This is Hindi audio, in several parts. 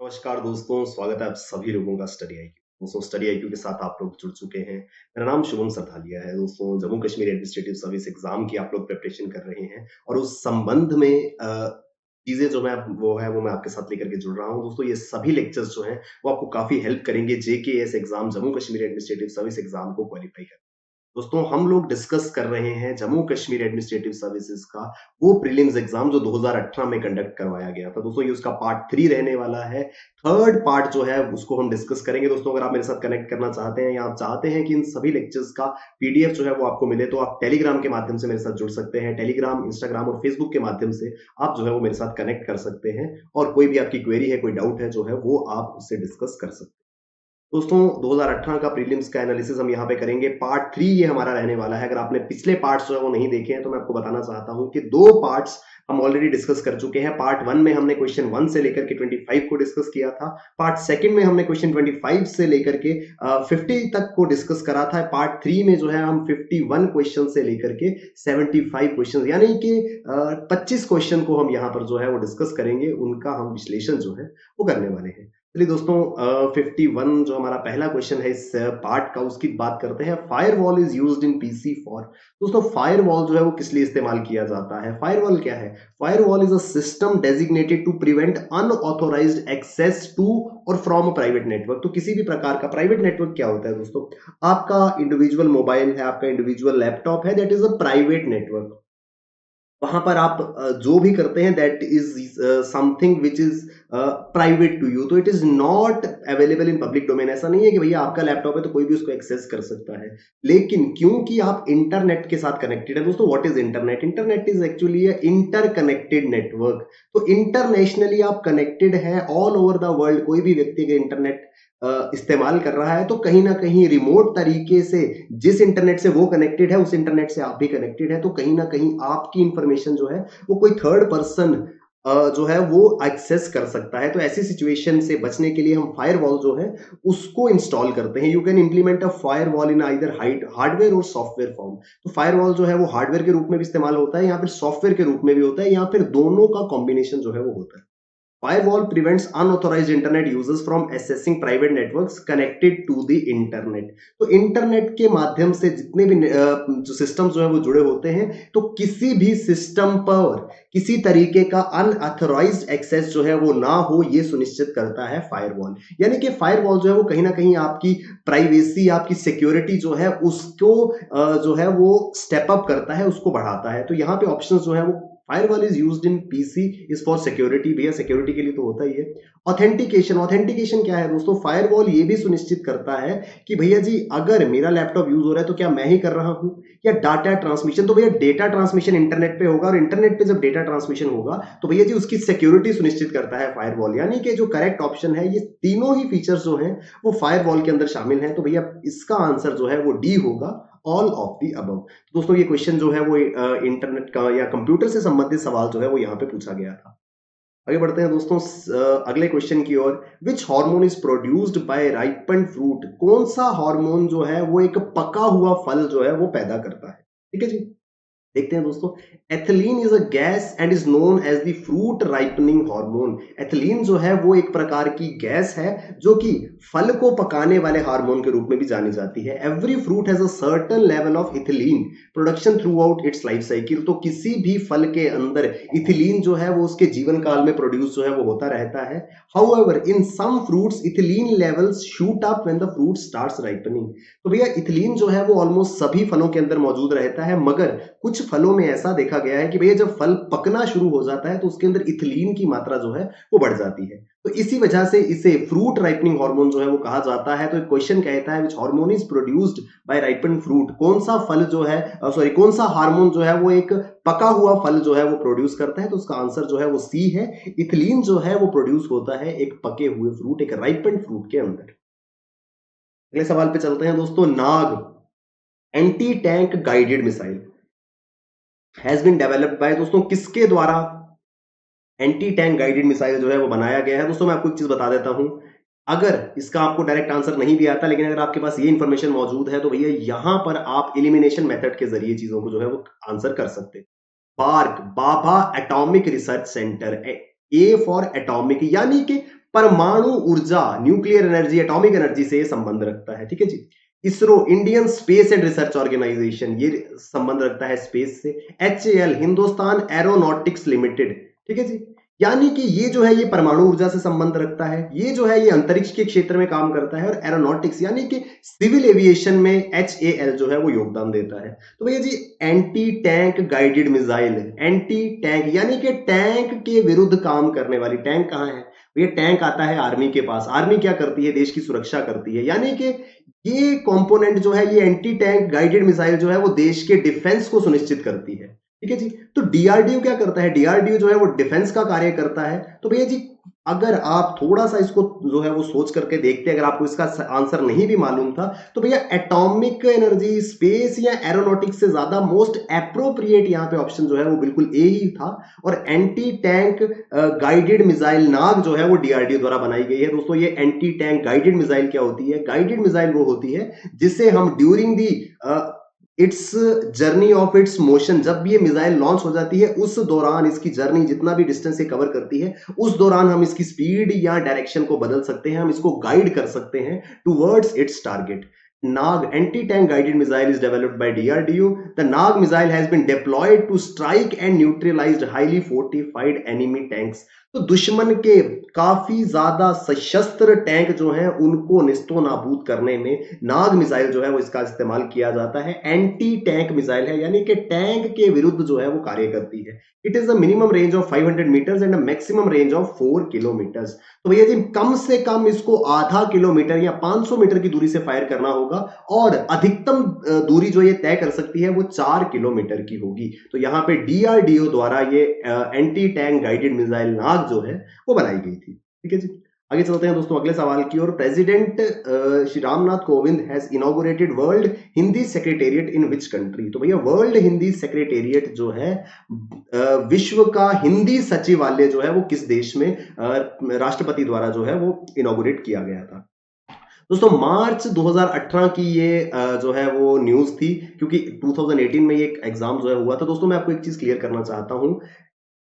नमस्कार दोस्तों, स्वागत है आप सभी लोगों का स्टडी आईक्यू। दोस्तों स्टडी आईक्यू के साथ आप लोग जुड़ चुके हैं। मेरा नाम शुभम सरथालिया है। दोस्तों Jammu Kashmir administrative service exam की आप लोग प्रिपरेशन कर रहे हैं और उस संबंध में चीजें जो मैं वो मैं आपके साथ लेकर के जुड़ रहा हूँ। दोस्तों ये सभी लेक्चर्स जो हैं वो आपको काफी हेल्प करेंगे JKS exam, Jammu Kashmir administrative service exam को क्वालिफाई करने। दोस्तों हम लोग डिस्कस कर रहे हैं जम्मू कश्मीर एडमिनिस्ट्रेटिव सर्विसेज का वो प्रीलिम्स एग्जाम जो 2018 में कंडक्ट करवाया गया था। दोस्तों ये उसका पार्ट 3 रहने वाला है। थर्ड पार्ट जो है उसको हम डिस्कस करेंगे। दोस्तों अगर आप मेरे साथ कनेक्ट करना चाहते हैं या आप चाहते हैं कि इन सभी लेक्चर्स का पीडीएफ जो है वो आपको मिले, तो आप टेलीग्राम के माध्यम से मेरे साथ जुड़ सकते हैं। टेलीग्राम, इंस्टाग्राम और फेसबुक के माध्यम से आप जो है वो मेरे साथ कनेक्ट कर सकते हैं और कोई भी आपकी क्वेरी है, कोई डाउट है जो है वो आप उससे डिस्कस कर सकते हैं। दोस्तों 2018 का प्रीलिम्स का एनालिसिस हम यहाँ पे करेंगे। पार्ट 3 ये हमारा रहने वाला है। अगर आपने पिछले पार्ट्स जो है वो नहीं देखे हैं तो मैं आपको बताना चाहता हूँ कि 2 पार्ट्स हम ऑलरेडी डिस्कस कर चुके हैं। पार्ट 1 में हमने क्वेश्चन 1 से लेकर के 25 को डिस्कस किया था। पार्ट 2 में हमने क्वेश्चन 25 से लेकर के 50 तक को डिस्कस करा था। पार्ट 3 में जो है हम 51 क्वेश्चन से लेकर के 75 क्वेश्चन यानी कि 25 क्वेश्चन को हम यहाँ पर जो है वो डिस्कस करेंगे। उनका हम विश्लेषण जो है वो करने वाले हैं। चलिए दोस्तों 51 जो हमारा पहला क्वेश्चन है इस पार्ट का, उसकी बात करते हैं। Firewall is used in PC for. दोस्तों फायरवॉल जो है वो किस लिए इस्तेमाल किया जाता है? फायरवॉल क्या है? Firewall is a system designated to prevent unauthorized access to or from a private network. तो किसी भी प्रकार का प्राइवेट नेटवर्क क्या होता है दोस्तों? आपका इंडिविजुअल मोबाइल है, आपका इंडिविजुअल लैपटॉप है, that is a private network. वहां पर आप जो भी करते हैं that is something which is private to you, तो it is not available in public domain. ऐसा नहीं है कि भैया आपका लैपटॉप है तो कोई भी उसको एक्सेस कर सकता है, लेकिन क्योंकि आप इंटरनेट के साथ कनेक्टेड है। दोस्तों what is internet? Internet is actually interconnected network. तो इंटरनेशनली आप कनेक्टेड है ऑल ओवर द वर्ल्ड। कोई भी व्यक्ति अगर इंटरनेट इस्तेमाल कर रहा है तो कहीं ना कहीं रिमोट तरीके से जिस इंटरनेट से वो कनेक्टेड है उस इंटरनेट से आप भी कनेक्टेड है, तो कहीं ना कहीं आपकी इंफॉर्मेशन जो है वो कोई थर्ड पर्सन जो है वो एक्सेस कर सकता है। तो ऐसी सिचुएशन से बचने के लिए हम फायरवॉल जो है उसको इंस्टॉल करते हैं। You can implement a firewall in either hardware और सॉफ्टवेयर फॉर्म। तो फायरवॉल जो है वो हार्डवेयर के रूप में भी इस्तेमाल होता है या फिर सॉफ्टवेयर के रूप में भी होता है या फिर दोनों का कॉम्बिनेशन जो है वो होता है। Firewall prevents unauthorized internet users from accessing private networks connected to the internet। तो इंटरनेट के माध्यम से जितने भी जो सिस्टम जो है वो जुड़े होते हैं, तो किसी भी सिस्टम पर किसी तरीके का अनऑथराइज्ड एक्सेस जो है वो ना हो, ये सुनिश्चित करता है फायरवॉल। यानी कि फायरवॉल जो है वो कहीं ना कहीं आपकी प्राइवेसी, आपकी सिक्योरिटी जो है उसको जो है वो स्टेप अप करता है, उसको बढ़ाता है। तो यहाँ पे ऑप्शन जो है वो firewall is used in PC is for security. भैया सिक्योरिटी के लिए तो होता ही है। ऑथेंटिकेशन, ऑथेंटिकेशन क्या है दोस्तों? फायरवॉल ये भी सुनिश्चित करता है कि भैया जी अगर मेरा लैपटॉप यूज हो रहा है तो क्या मैं ही कर रहा हूं या डाटा ट्रांसमिशन? तो भैया डेटा ट्रांसमिशन इंटरनेट पे होगा और इंटरनेट पे जब डेटा ट्रांसमिशन होगा तो भैया जी उसकी सिक्योरिटी सुनिश्चित करता है फायरवॉल। यानी कि जो करेक्ट ऑप्शन है, ये तीनों ही फीचर्स जो हैं वो फायरवॉल के अंदर शामिल हैं। तो भैया इसका आंसर जो है वो डी होगा, ऑल ऑफ दी अबव। दोस्तों ये क्वेश्चन जो है वो इंटरनेट का या कंप्यूटर से संबंधित सवाल जो है वो यहाँ पे पूछा गया था। आगे बढ़ते हैं दोस्तों अगले क्वेश्चन की ओर। Which hormone is produced by ripened fruit? कौन सा हार्मोन जो है वो एक पका हुआ फल जो है वो पैदा करता है? ठीक है जी, देखते हैं दोस्तों। Ethylene is a gas and is known as the fruit ripening hormone. Ethylene जो है वो एक प्रकार की गैस है जो कि फल को पकाने वाले हार्मोन के रूप में भी जानी जाती है। Every fruit has a certain level of ethylene production through out it's life cycle. तो किसी भी फल के अंदर इथिलीन जो है वो उसके जीवन काल में प्रोड्यूस जो है वो होता रहता है। However in some fruits ethylene levels shoot up when the fruit starts ripening. तो भैया इथिलीन जो है वो ऑलमोस्ट सभी फलों के अंदर मौजूद रहता है, मगर कुछ फलों में ऐसा देखा गया है कि भैया जब फल पकना शुरू हो जाता है तो उसके अंदर इथिलीन की मात्रा जो है वो बढ़ जाती है। तो इसी वजह से इसे फ्रूट राइपनिंग हार्मोन जो है वो कहा जाता है। तो एक क्वेश्चन कहता है विच hormone is produced by ripened fruit? कौन सा फल जो है कौन सा हार्मोन जो है वो एक पका हुआ फल जो है वो प्रोड्यूस करता है? तो उसका आंसर जो है वो सी है। इथिलीन जो है वो प्रोड्यूस होता है एक पके हुए फ्रूट, एक राइपेंड फ्रूट के अंदर। अगले सवाल पे चलते हैं दोस्तों। Nag anti tank guided missile has been developed by, दोस्तों किसके द्वारा एंटी टैंक गाइडेड मिसाइल जो है वो बनाया गया है? दोस्तों मैं आपको एक चीज बता देता हूं, अगर इसका आपको डायरेक्ट आंसर नहीं भी आता, लेकिन अगर आपके पास ये इंफॉर्मेशन मौजूद है तो भैया यहां पर आप एलिमिनेशन मेथड के जरिए चीजों को जो है वो आंसर कर सकते हैं। BARC, Bhabha atomic research centre, A for atomic, यानी कि परमाणु ऊर्जा, न्यूक्लियर एनर्जी, एटॉमिक एनर्जी से ये संबंध रखता है। ठीक है जी। ISRO, Indian space and research organisation, ये संबंध रखता है स्पेस से। HAL, Hindustan aeronautics limited. ठीक है जी। यानी कि ये जो है ये परमाणु ऊर्जा से संबंध रखता है, ये जो है ये अंतरिक्ष के क्षेत्र में काम करता है, और एरोनॉटिक्स यानी कि सिविल एविएशन में HAL जो है वो योगदान देता है। तो भैया जी, anti tank guided missile, anti tank यानी कि टैंक के विरुद्ध काम करने वाली, टैंक कहाँ है भैया? टैंक आता है आर्मी के पास। आर्मी क्या करती है? देश की सुरक्षा करती है। यानी कि ये कंपोनेंट जो है, ये एंटी टैंक गाइडेड मिसाइल जो है वो देश के डिफेंस को सुनिश्चित करती है। ठीक है जी। तो डीआरडीओ क्या करता है? डीआरडीओ जो है वो डिफेंस का कार्य करता है। तो भैया जी, अगर आप थोड़ा सा इसको जो है वो सोच करके देखते हैं, अगर आपको इसका आंसर नहीं भी मालूम था, तो भैया एटॉमिक एनर्जी, स्पेस या एरोनॉटिक्स से ज्यादा मोस्ट एप्रोप्रिएट यहाँ पे ऑप्शन जो है वो बिल्कुल ए ही था। और एंटी टैंक गाइडेड मिसाइल नाग जो है वो डीआरडीओ द्वारा बनाई गई है। दोस्तों, ये एंटी टैंक गाइडेड मिसाइल क्या होती है? गाइडेड मिसाइल वो होती है जिसे हम during the it's journey of its motion, जब ये मिसाइल लॉन्च हो जाती है उस दौरान इसकी जर्नी जितना भी डिस्टेंस ये कवर करती है, उस दौरान हम इसकी स्पीड या डायरेक्शन को बदल सकते हैं, हम इसको गाइड कर सकते हैं towards it's target. Nag anti-tank guided missile is developed by DRDO. The Nag missile has been deployed to strike and neutralize highly fortified enemy tanks. तो दुश्मन के काफी ज्यादा सशस्त्र टैंक जो हैं उनको निस्तो नाबूद करने में नाग मिसाइल जो है वो इसका इस्तेमाल किया जाता है। एंटी टैंक मिसाइल है, यानी कि टैंक के विरुद्ध जो है वो कार्य करती है। It is a minimum range of 500 metres and a maximum range of 4 kilometres. तो भैया जी, कम से कम इसको आधा किलोमीटर या 500 मीटर की दूरी से फायर करना होगा, और अधिकतम दूरी जो ये तय कर सकती है वो 4 किलोमीटर की होगी। तो यहाँ पे डीआरडीओ द्वारा ये एंटी टैंक गाइडेड मिसाइल नाग जो है वो बनाई गई थी। ठीक है जी। आगे चलते हैं दोस्तों अगले सवाल की ओर। President Shri Ramnath Kovind has inaugurated world Hindi secretariat in which country? तो भैया, वर्ल्ड हिंदी सेक्रेटेरिएट जो है, विश्व का हिंदी सचिवालय जो है वो किस देश में राष्ट्रपति द्वारा जो है वो इनॉग्रेट किया गया था? दोस्तों, मार्च 2018 की ये जो है वो न्यूज थी, क्योंकि 2018 में ये एग्जाम जो है हुआ था। दोस्तों, मैं आपको एक चीज क्लियर करना चाहता हूं।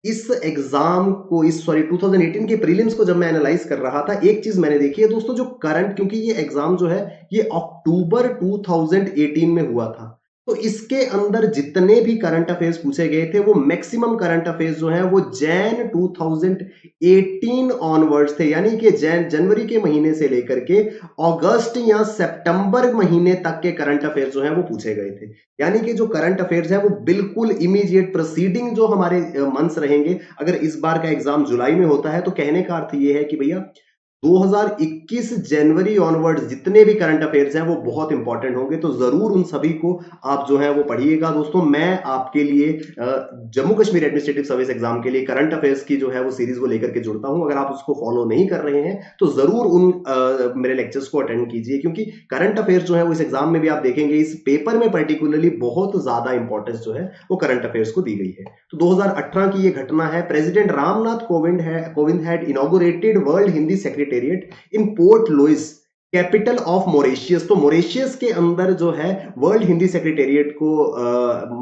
इस एग्जाम को, इस 2018 के प्रीलिम्स को जब मैं एनालाइज कर रहा था, एक चीज मैंने देखी है दोस्तों, जो करंट, क्योंकि ये एग्जाम जो है ये अक्टूबर 2018 में हुआ था, तो इसके अंदर जितने भी करंट अफेयर्स पूछे गए थे वो मैक्सिमम करंट अफेयर्स जो हैं वो जैन 2018 ऑनवर्ड्स थे। यानी कि जनवरी के महीने से लेकर के अगस्त या सितंबर महीने तक के करंट अफेयर्स जो हैं वो पूछे गए थे। यानी कि जो करंट अफेयर्स है वो बिल्कुल इमीडिएट प्रोसीडिंग जो हमारे मंथ्स रहेंगे। अगर इस बार का एग्जाम जुलाई में होता है तो कहने का अर्थ ये है कि भैया 2021 जनवरी ऑनवर्ड्स जितने भी करंट अफेयर्स हैं वो बहुत इंपॉर्टेंट होंगे, तो जरूर उन सभी को आप जो है वो पढ़िएगा। दोस्तों, मैं आपके लिए Jammu Kashmir administrative service exam के लिए करंट अफेयर्स की जो है वो सीरीज को लेकर के जुड़ता हूं। अगर आप उसको फॉलो नहीं कर रहे हैं तो जरूर उन मेरे लेक्चर्स को अटेंड कीजिए, क्योंकि करंट अफेयर्स जो है वो इस एग्जाम में भी आप देखेंगे, इस पेपर में पर्टिकुलरली बहुत ज्यादा इंपॉर्टेंस जो है वो करंट अफेयर्स को दी गई है। तो 2018 की ये घटना है। President Ramnath Kovind had inaugurated world Hindi secretariat in Port Louis, capital of Mauritius. तो मॉरिशियस के अंदर जो है वर्ल्ड हिंदी सेक्रेटेरिएट को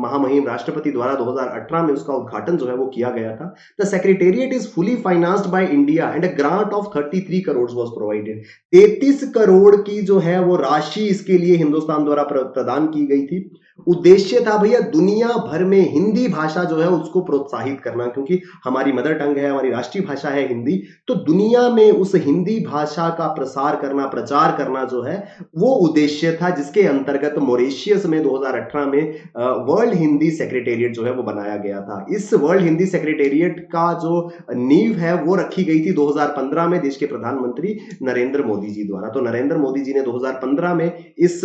महामहिम राष्ट्रपति द्वारा 2018 में उसका उद्घाटन जो है वो किया गया था। The secretariat is fully financed by India and a grant of 33 crore was provided. 33 crore की जो है वो राशि इसके लिए हिंदुस्तान द्वारा प्रदान की गई थी। उद्देश्य था भैया दुनिया भर में हिंदी भाषा जो है उसको प्रोत्साहित करना, क्योंकि हमारी मदर टंग है, हमारी राष्ट्रीय भाषा है हिंदी, तो दुनिया में उस हिंदी भाषा का प्रसार करना, प्रचार करना जो है वो उद्देश्य था, जिसके अंतर्गत मॉरिशियस में 2018 में वर्ल्ड हिंदी सेक्रेटेरिएट जो है वो बनाया गया था। इस वर्ल्ड हिंदी सेक्रेटेरिएट का जो नींव है वो रखी गई थी 2015 में देश के प्रधानमंत्री नरेंद्र मोदी जी द्वारा। तो नरेंद्र मोदी जी ने 2015 में इस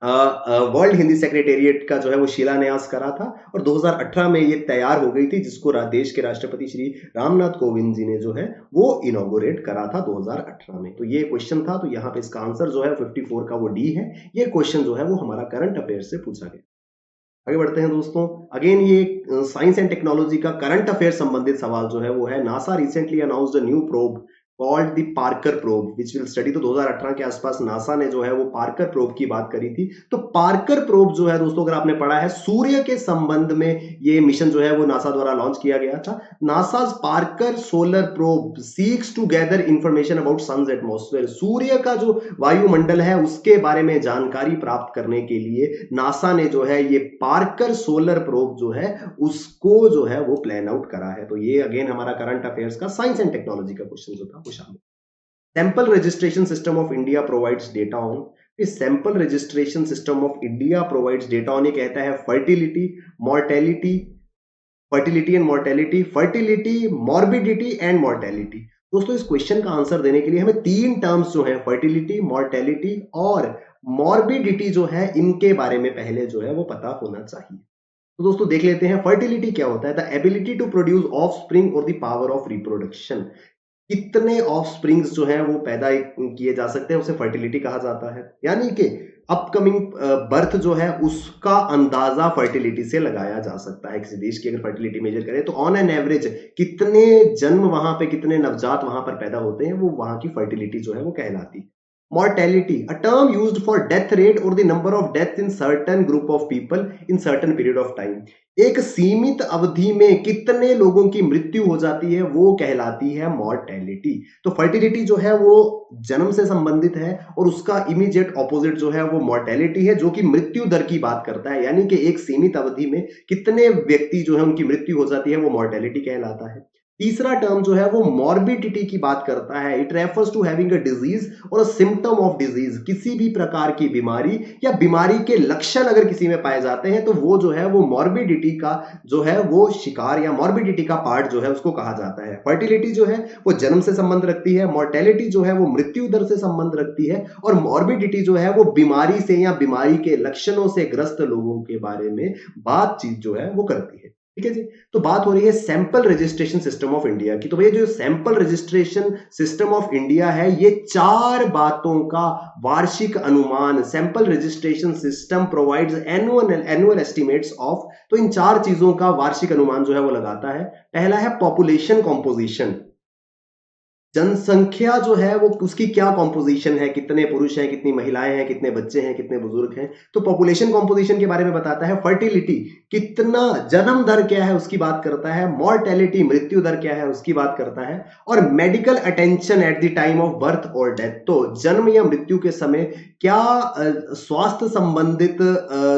वर्ल्ड हिंदी सेक्रेटेरिएट का जो है वो शिलान्यास करा था, और 2018 में ये तैयार हो गई थी, जिसको देश के राष्ट्रपति श्री रामनाथ कोविंद जी ने जो है वो इनॉग्रेट करा था 2018 में। तो ये क्वेश्चन था, तो यहाँ पे इसका आंसर जो है 54 का वो डी है। ये क्वेश्चन जो है वो हमारा करंट अफेयर से पूछा गया। आगे बढ़ते हैं दोस्तों। अगेन ये साइंस एंड टेक्नोलॉजी का करंट अफेयर संबंधित सवाल जो है वो है, NASA recently announced a new probe called the Parker probe which will study. तो 2018 के आसपास नासा ने जो है वो पार्कर प्रोब की बात करी थी। तो पार्कर प्रोब जो है दोस्तों, अगर आपने पढ़ा है, सूर्य के संबंध में ये मिशन जो है वो नासा द्वारा लॉन्च किया गया था। NASA's Parker solar probe seeks to gather information about sun's atmosphere. सूर्य का जो वायुमंडल है उसके बारे में जानकारी प्राप्त करने के लिए नासा ने जो है ये पार्कर सोलर प्रोब जो है उसको जो है वो प्लान आउट करा है। तो ये अगेन हमारा करंट अफेयर्स का साइंस एंड टेक्नोलॉजी का क्वेश्चन जो था वो शामिल। Sample registration system of India provides data on. इस sample registration system of India provides data on, ये कहता है fertility, mortality, fertility and mortality, fertility, morbidity and mortality. दोस्तों इस क्वेश्चन का आंसर देने के लिए हमें तीन टर्म्स जो है फर्टिलिटी, मॉर्टेलिटी और मॉर्बिडिटी जो है इनके बारे में पहले जो है वो पता होना चाहिए। तो दोस्तों देख लेते हैं फर्टिलिटी क्या होता है। The ability to produce offspring or the power of reproduction. कितने ऑफ स्प्रिंग्स जो है वो पैदा किए जा सकते हैं उसे फर्टिलिटी कहा जाता है। यानी कि अपकमिंग बर्थ जो है उसका अंदाजा फर्टिलिटी से लगाया जा सकता है। किसी देश की अगर फर्टिलिटी मेजर करें तो ऑन एन एवरेज कितने जन्म वहां पे, कितने नवजात वहां पर पैदा होते हैं, वो वहां की फर्टिलिटी जो है वो कहलाती है। Mortality, a term used for death rate or the number of deaths in certain group of people in certain period of time। एक सीमित अवधि में कितने लोगों की मृत्यु हो जाती है वो कहलाती है मॉर्टेलिटी। तो फर्टिलिटी जो है वो जन्म से संबंधित है और उसका इमीडिएट ऑपोजिट जो है वो मॉर्टेलिटी है, जो कि मृत्यु दर की बात करता है। यानी कि एक सीमित अवधि में कितने व्यक्ति जो है उनकी मृत्यु हो जाती है वो मॉर्टेलिटी कहलाता है। तीसरा टर्म जो है वो मॉर्बिडिटी की बात करता है। It refers to having a disease or a symptom of disease. किसी भी प्रकार की बीमारी या बीमारी के लक्षण अगर किसी में पाए जाते हैं तो वो जो है वो मॉर्बिडिटी का जो है वो शिकार या मॉर्बिडिटी का पार्ट जो है उसको कहा जाता है। फर्टिलिटी जो है वो जन्म से संबंध रखती है, मॉर्टेलिटी जो है वो मृत्यु दर से संबंध रखती है और मॉर्बिडिटी जो है वो बीमारी से या बीमारी के लक्षणों से ग्रस्त लोगों के बारे में बातचीत जो है वो करती है। ठीक है जी। तो बात हो रही है sample registration system of India की। तो भैया जो sample registration system of India है ये चार बातों का वार्षिक अनुमान, sample registration system provides annual estimates of. तो इन चार चीजों का वार्षिक अनुमान जो है वो लगाता है। पहला है पॉपुलेशन कॉम्पोजिशन, जनसंख्या जो है वो उसकी क्या कॉम्पोजिशन है, कितने पुरुष हैं, कितनी महिलाएं हैं, कितने बच्चे हैं, कितने बुजुर्ग हैं। तो पॉपुलेशन कॉम्पोजिशन के बारे में बताता है। फर्टिलिटी, कितना जन्म दर क्या है उसकी बात करता है। मॉर्टेलिटी, मृत्यु दर क्या है उसकी बात करता है। और medical attention eight the time of birth और डेथ, तो जन्म या मृत्यु के समय क्या स्वास्थ्य संबंधित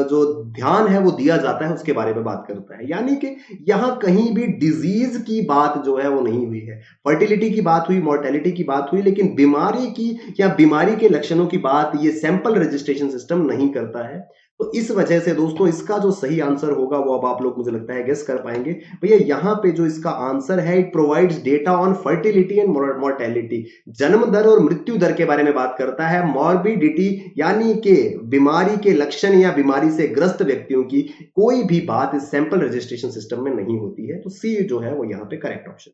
जो ध्यान है वो दिया जाता है उसके बारे में बात करता है। यानी कि यहां कहीं भी डिजीज की बात जो है वो नहीं हुई है। फर्टिलिटी की बात हुई, मॉर्टेलिटी की बात हुई, लेकिन बीमारी की या बीमारी के लक्षणों की बात ये सैंपल रजिस्ट्रेशन सिस्टम नहीं करता है। तो इस वजह से दोस्तों इसका जो सही आंसर होगा वो अब आप लोग मुझे लगता है गेस कर पाएंगे। भैया यहां पे जो इसका आंसर है, it provides data on fertility and mortality. जन्म दर और मृत्यु दर के बारे में बात करता है। मॉर्बिडिटी यानी कि बीमारी के लक्षण या बीमारी से ग्रस्त व्यक्तियों की कोई भी बात इस सैंपल रजिस्ट्रेशन सिस्टम में नहीं होती है। तो सी जो है वो यहाँ पे करेक्ट ऑप्शन।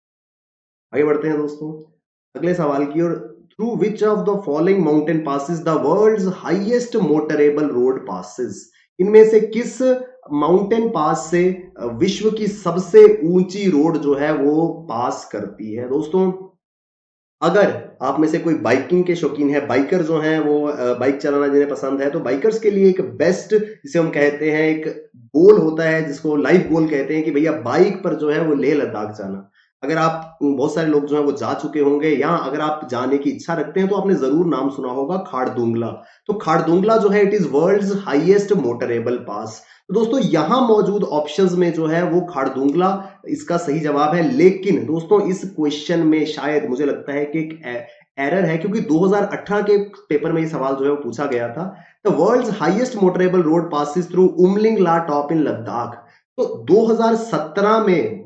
आगे बढ़ते हैं दोस्तों अगले सवाल की ओर। Through which of the following mountain passes the world's highest motorable road passes. इनमें से किस माउंटेन पास से विश्व की सबसे ऊंची रोड जो है वो पास करती है। दोस्तों अगर आप में से कोई बाइकिंग के शौकीन है, बाइकर जो हैं वो बाइक चलाना जिन्हें पसंद है, तो बाइकर्स के लिए एक बेस्ट जिसे हम कहते हैं एक गोल होता है जिसको लाइफ गोल कहते हैं कि भैया बाइक पर जो है वो लेह लद्दाख जाना। अगर आप, बहुत सारे लोग जो है वो जा चुके होंगे या अगर आप जाने की इच्छा रखते हैं तो आपने जरूर नाम सुना होगा खारदुंगला। तो खारदुंगला जो है it is world's highest motorable pass. तो दोस्तों यहां मौजूद ऑप्शंस में जो है वो खारदुंगला इसका सही जवाब है। लेकिन दोस्तों इस क्वेश्चन में शायद मुझे लगता है कि एक एरर है, क्योंकि 2018 के पेपर में ये सवाल जो है वो पूछा गया था। The world's highest motorable road passes through Umling La top in Ladakh. तो 2017 में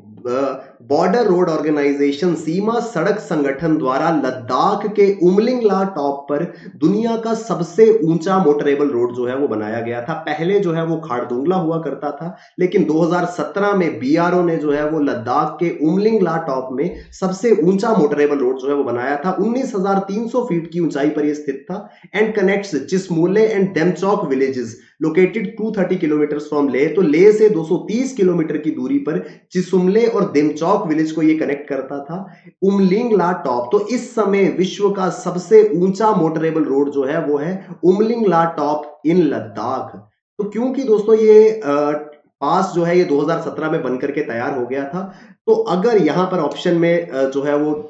बॉर्डर रोड ऑर्गेनाइजेशन, सीमा सड़क संगठन द्वारा लद्दाख के उमलिंग ला टॉप पर दुनिया का सबसे ऊंचा मोटरेबल रोड जो है वो बनाया गया था। पहले जो है वो खारदुंगला हुआ करता था, लेकिन 2017 में बीआरओ ने जो है वो लद्दाख के उमलिंग ला टॉप में सबसे ऊंचा मोटरेबल रोड जो है वो बनाया था। 19,300 फीट की ऊंचाई पर यह स्थित था and connects Chisumle and Demchok villages located 230 kilometre from Leh. तो लेह से 230 किलोमीटर की दूरी पर चिसुमले और देमचौक व्लादिवोस्टॉक विलेज को ये कनेक्ट करता था। उमलिंग ला टॉप, तो इस समय विश्व का सबसे ऊंचा मोटरेबल रोड जो है वो है उमलिंग ला टॉप इन लद्दाख। तो क्योंकि दोस्तों ये पास जो है ये 2017 में बनकर के तैयार हो गया था, तो अगर यहां पर ऑप्शन में जो है वो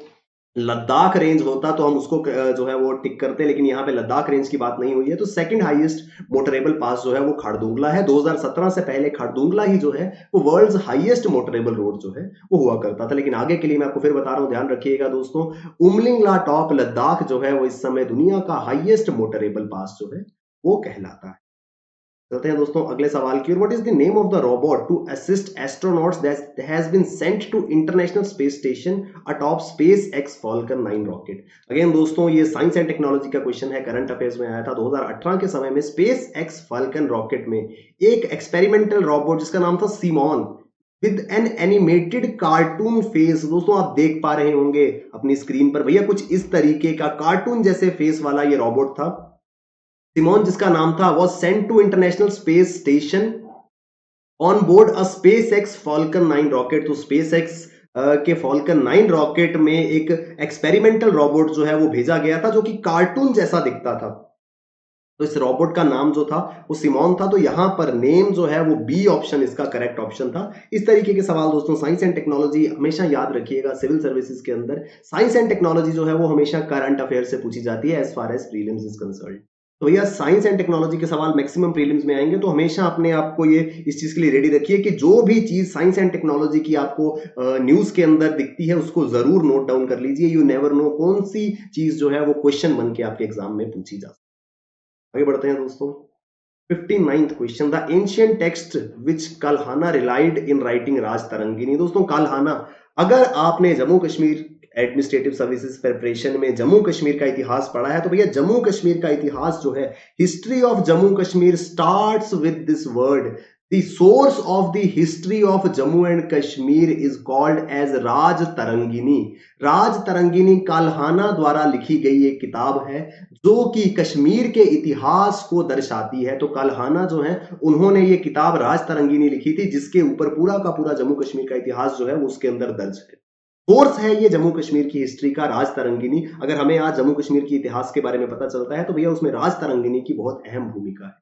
लद्दाख रेंज होता तो हम उसको जो है वो टिक करते, लेकिन यहाँ पे लद्दाख रेंज की बात नहीं हुई है। तो सेकंड हाईएस्ट मोटरेबल पास जो है वो खारदुंगला है। 2017 से पहले खारदुंगला ही जो है वो वर्ल्ड्स हाईएस्ट मोटरेबल रोड जो है वो हुआ करता था। लेकिन आगे के लिए मैं आपको फिर बता रहा हूँ, ध्यान रखिएगा दोस्तों, उमलिंग ला टॉप लद्दाख जो है वो इस समय दुनिया का हाईएस्ट मोटरेबल पास जो है वो कहलाता है। चलते हैं दोस्तों अगले सवाल की ओर। What is the name of the robot to assist astronauts that has been sent to international space station atop SpaceX falcon 9 rocket. Again दोस्तों ये साइंस एंड टेक्नोलॉजी का क्वेश्चन है, करंट अफेयर्स में आया था 2018 के समय में। स्पेस एक्स फॉल्कन रॉकेट में एक एक्सपेरिमेंटल रोबोट जिसका नाम था Simon with an animated cartoon face, दोस्तों आप देख पा रहे होंगे अपनी स्क्रीन पर भैया कुछ इस तरीके का कार्टून जैसे फेस वाला ये रोबोट था। सिमोन जिसका नाम था was sent to international space station on board a SpaceX Falcon 9 rocket. तो SpaceX के Falcon 9 रॉकेट में एक एक्सपेरिमेंटल रोबोट जो है वो भेजा गया था जो कि कार्टून जैसा दिखता था। तो इस रोबोट का नाम जो था वो सिमोन था। तो यहां पर नेम जो है वो बी ऑप्शन इसका करेक्ट ऑप्शन था। इस तरीके के सवाल दोस्तों साइंस एंड टेक्नोलॉजी हमेशा याद रखिएगा, सिविल सर्विसेज के अंदर साइंस एंड टेक्नोलॉजी जो है वो हमेशा करंट अफेयर से पूछी जाती है as far as prelims is concern. तो भैया साइंस एंड टेक्नोलॉजी के सवाल मैक्सिमम प्रीलिम्स में आएंगे, तो हमेशा अपने आप को ये इस चीज के लिए रेडी रखिए कि जो भी चीज साइंस एंड टेक्नोलॉजी की आपको न्यूज के अंदर दिखती है उसको जरूर नोट डाउन कर लीजिए। यू नेवर नो कौन सी चीज जो है वो क्वेश्चन बन के आपके एग्जाम में पूछी जा सकती है। आगे बढ़ते हैं दोस्तों 59th question, the ancient text which Kalhana relied in writing Raj Tarangini. दोस्तों काल्हाना, अगर आपने Jammu Kashmir administrative services preparation में जम्मू कश्मीर का इतिहास पढ़ा है तो भैया जम्मू कश्मीर का इतिहास जो है, history of Jammu Kashmir starts with this word. The source of the history of Jammu and Kashmir is called as Raj Tarangini. Raj Tarangini Kalhana द्वारा लिखी गई एक किताब है जो कि कश्मीर के इतिहास को दर्शाती है। तो काल्हाना जो है उन्होंने ये किताब राज तरंगिनी लिखी थी जिसके ऊपर पूरा का पूरा जम्मू कश्मीर का इतिहास जो है वो उसके अंदर दर्ज है। सोर्स है ये जम्मू कश्मीर की हिस्ट्री का राज तरंगिनी। अगर हमें आज जम्मू कश्मीर की इतिहास के बारे में पता चलता है तो भैया उसमें राज तरंगिनी की बहुत अहम भूमिका है।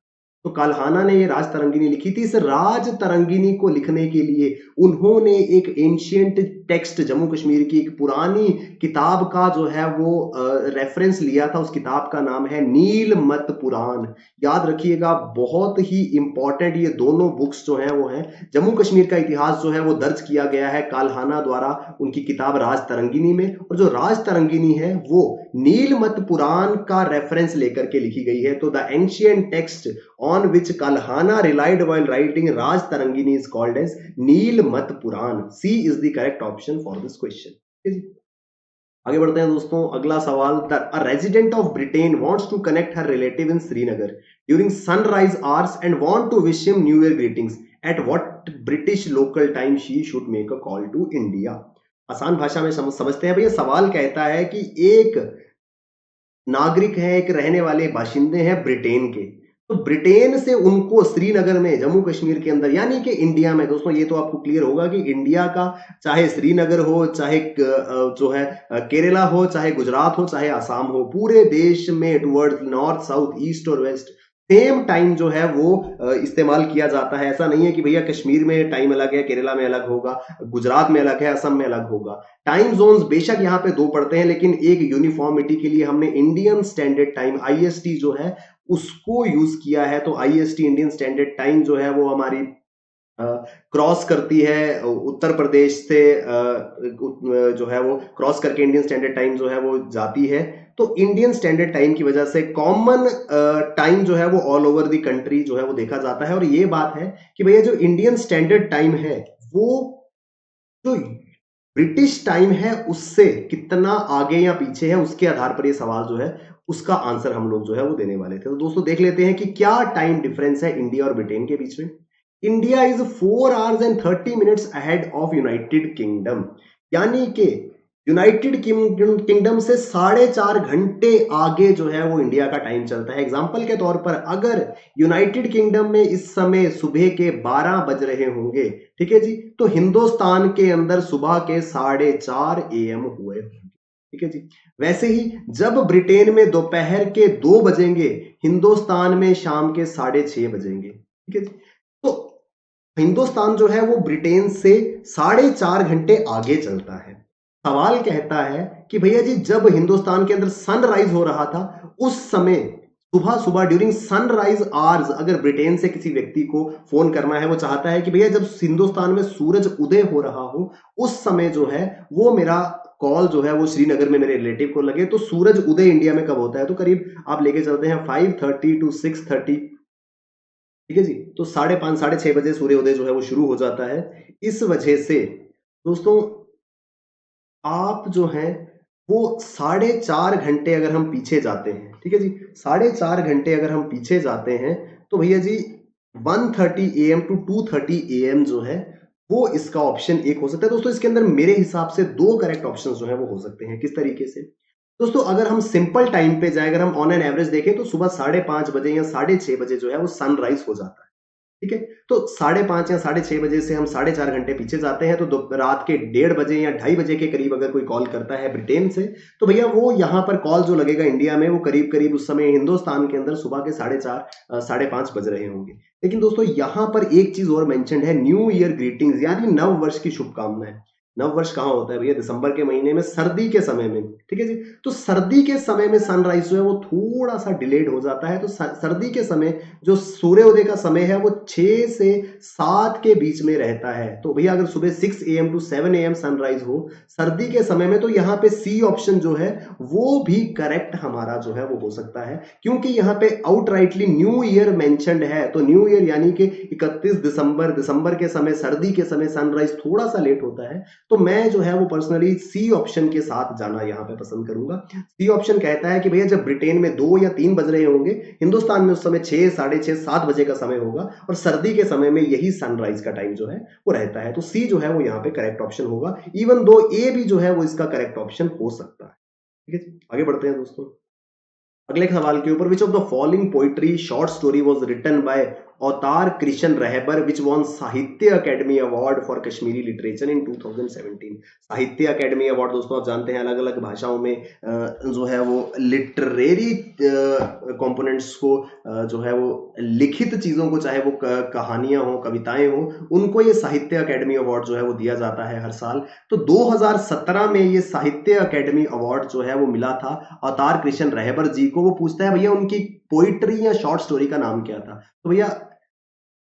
तो काल्हाना ने ये राज तरंगिनी लिखी थी। इस राज तरंगिनी को लिखने के लिए उन्होंने एक एंशिएंट टेक्स्ट जम्मू कश्मीर की एक पुरानी किताब का जो है वो रेफरेंस लिया था। उस किताब का नाम है नीलमत पुराण। याद रखिएगा बहुत ही इंपॉर्टेंट ये दोनों बुक्स जो हैं वो हैं। जम्मू कश्मीर का इतिहास जो है वो दर्ज किया गया है काल्हाना द्वारा उनकी किताब राज तरंगिनी में, और जो राज तरंगिनी है वो नीलमत पुराण का रेफरेंस लेकर के लिखी गई है। तो the ancient text on which Kalhana relied while writing Raj Tarangini is called as Neelmat Puran. C is the correct option for this question. आगे बढ़ते हैं दोस्तों अगला सवाल, a resident of Britain wants to connect her relative in Srinagar during sunrise hours and want to wish him New Year greetings. At what British local time she should make a call to India? आसान भाषा में समझते हैं भैया। सवाल कहता है कि एक नागरिक है, एक रहने वाले बाशिंदे हैं ब्रिटेन के, तो ब्रिटेन से उनको श्रीनगर में जम्मू कश्मीर के अंदर यानी कि इंडिया में, दोस्तों ये तो आपको क्लियर होगा कि इंडिया का चाहे श्रीनगर हो, चाहे जो है केरला हो, चाहे गुजरात हो, चाहे आसाम हो, पूरे देश में टुवर्ड्स नॉर्थ साउथ ईस्ट और वेस्ट सेम टाइम जो है वो इस्तेमाल किया जाता है। ऐसा नहीं है कि भैया कश्मीर में टाइम अलग है, केरला में अलग होगा, गुजरात में अलग है, असम में अलग होगा। टाइम जोन्स बेशक यहाँ पे दो पड़ते हैं लेकिन एक यूनिफॉर्मिटी के लिए हमने इंडियन स्टैंडर्ड टाइम आईएसटी जो है उसको यूज किया है। तो आईएसटी इंडियन स्टैंडर्ड टाइम जो है वो हमारी क्रॉस करती है उत्तर प्रदेश से, जो है वो क्रॉस करके इंडियन स्टैंडर्ड टाइम जो है वो जाती है। तो इंडियन स्टैंडर्ड टाइम की वजह से कॉमन टाइम जो है वो ऑल ओवर द कंट्री जो है वो देखा जाता है। और ये बात है कि भैया जो इंडियन स्टैंडर्ड टाइम है वो जो ब्रिटिश टाइम है उससे कितना आगे या पीछे है उसके आधार पर ये सवाल जो है उसका आंसर हम लोग जो है वो देने वाले थे। तो दोस्तों देख लेते हैं कि क्या टाइम डिफरेंस है इंडिया और ब्रिटेन के बीच में। India is 4 hours and 30 minutes ahead of United kingdom, यानी कि यूनाइटेड किंगडम से 4.5 घंटे आगे जो है वो इंडिया का टाइम चलता है। एग्जाम्पल के तौर पर अगर यूनाइटेड किंगडम में इस समय सुबह के 12 बज रहे होंगे, ठीक है जी, तो हिंदुस्तान के अंदर सुबह के 4:30 AM हुए होंगे, ठीक है जी। वैसे ही जब ब्रिटेन में दोपहर के 2 बजेंगे, हिंदुस्तान में शाम के 6:30 बजेंगे, ठीक है जी। तो हिंदुस्तान जो है वो ब्रिटेन से 4.5 घंटे आगे चलता है। सवाल कहता है कि भैया जी जब हिंदुस्तान के अंदर सनराइज हो रहा था उस समय सुबह सुबह ड्यूरिंग सनराइज आवर्स अगर ब्रिटेन से किसी व्यक्ति को फोन करना है, वो चाहता है कि भैया जब हिंदुस्तान में सूरज उदय हो रहा हो उस समय जो है वो मेरा कॉल जो है वो श्रीनगर में मेरे रिलेटिव को लगे, तो सूरज उदय इंडिया में कब होता है, तो करीब आप लेके चलते हैं 5:30 to 6:30, ठीक है जी। तो 5:30 6:30 सूर्योदय जो है वो शुरू हो जाता है। इस वजह से दोस्तों आप जो है वो 4.5 घंटे अगर हम पीछे जाते हैं, ठीक है जी, 4.5 घंटे अगर हम पीछे जाते हैं तो भैया जी 1:30 AM to 2:30 AM जो है वो इसका ऑप्शन एक हो सकता है। दोस्तों इसके अंदर मेरे हिसाब से दो करेक्ट ऑप्शन जो है वो हो सकते हैं। किस तरीके से दोस्तों, अगर हम सिंपल टाइम पे जाए, अगर हम ऑन एन एवरेज देखें तो सुबह 5:30 बजे या 6:30 बजे जो है वो सनराइज हो जाता है, ठीक है। तो 5:30 या 6:30 बजे से हम 4.5 घंटे पीछे जाते हैं, तो रात के 1:30 या 2:30 के करीब अगर कोई कॉल करता है ब्रिटेन से, तो भैया वो यहाँ पर कॉल जो लगेगा इंडिया में वो करीब करीब उस समय हिंदुस्तान के अंदर सुबह के 4:30 5:30 बज रहे होंगे। लेकिन दोस्तों यहाँ पर एक चीज और मेंशन्ड है, न्यू ईयर ग्रीटिंग्स यानी नव वर्ष की शुभकामनाएं। नव वर्ष कहाँ होता है भैया, दिसंबर के महीने में, सर्दी के समय में, ठीक है जी। तो सर्दी के समय में सनराइज जो है वो थोड़ा सा डिलेड हो जाता है। तो सर्दी के समय जो सूर्योदय का समय है वो 6 से 7 के बीच में रहता है। तो भैया अगर सुबह 6 AM to 7 AM सनराइज हो सर्दी के समय में, तो यहाँ पे सी ऑप्शन जो है वो भी करेक्ट हमारा जो है वो हो सकता है, क्योंकि यहाँ पे आउटराइटली न्यू ईयर मेंशन्ड है। तो न्यू ईयर यानी कि 31 दिसंबर के समय, सर्दी के समय सनराइज थोड़ा सा लेट होता है। तो मैं जो है वो पर्सनली सी ऑप्शन के साथ जाना यहाँ पे पसंद करूंगा। सी ऑप्शन कहता है कि भैया जब ब्रिटेन में 2 या 3 बज रहे होंगे, हिंदुस्तान में उस समय 6 6:30 7 बजे का समय होगा और सर्दी के समय में यही सनराइज का टाइम जो है वो रहता है। तो सी जो है वो यहाँ पे करेक्ट ऑप्शन होगा, इवन दो ए भी जो है वो इसका करेक्ट ऑप्शन हो सकता है। ठीक है, आगे बढ़ते हैं दोस्तों अगले सवाल के ऊपर। Which of the following poetry short story was written by Avtar Krishan Rahbar which won Sahitya Akademi award for Kashmiri literature in 2017। Sahitya Akademi award दोस्तों आप जानते हैं अलग अलग भाषाओं में जो है वो लिटरेरी कंपोनेंट्स को जो है वो लिखित चीजों को, चाहे वो कहानियां हो, कविताएं हो, उनको ये साहित्य अकेडमी अवार्ड जो है वो दिया जाता है हर साल। तो 2017 में ये साहित्य अकेडमी अवार्ड जो है वो मिला था अवतार कृष्ण रहबर जी को। वो पूछता है भैया उनकी पोइट्री या शॉर्ट स्टोरी का नाम क्या था। तो भैया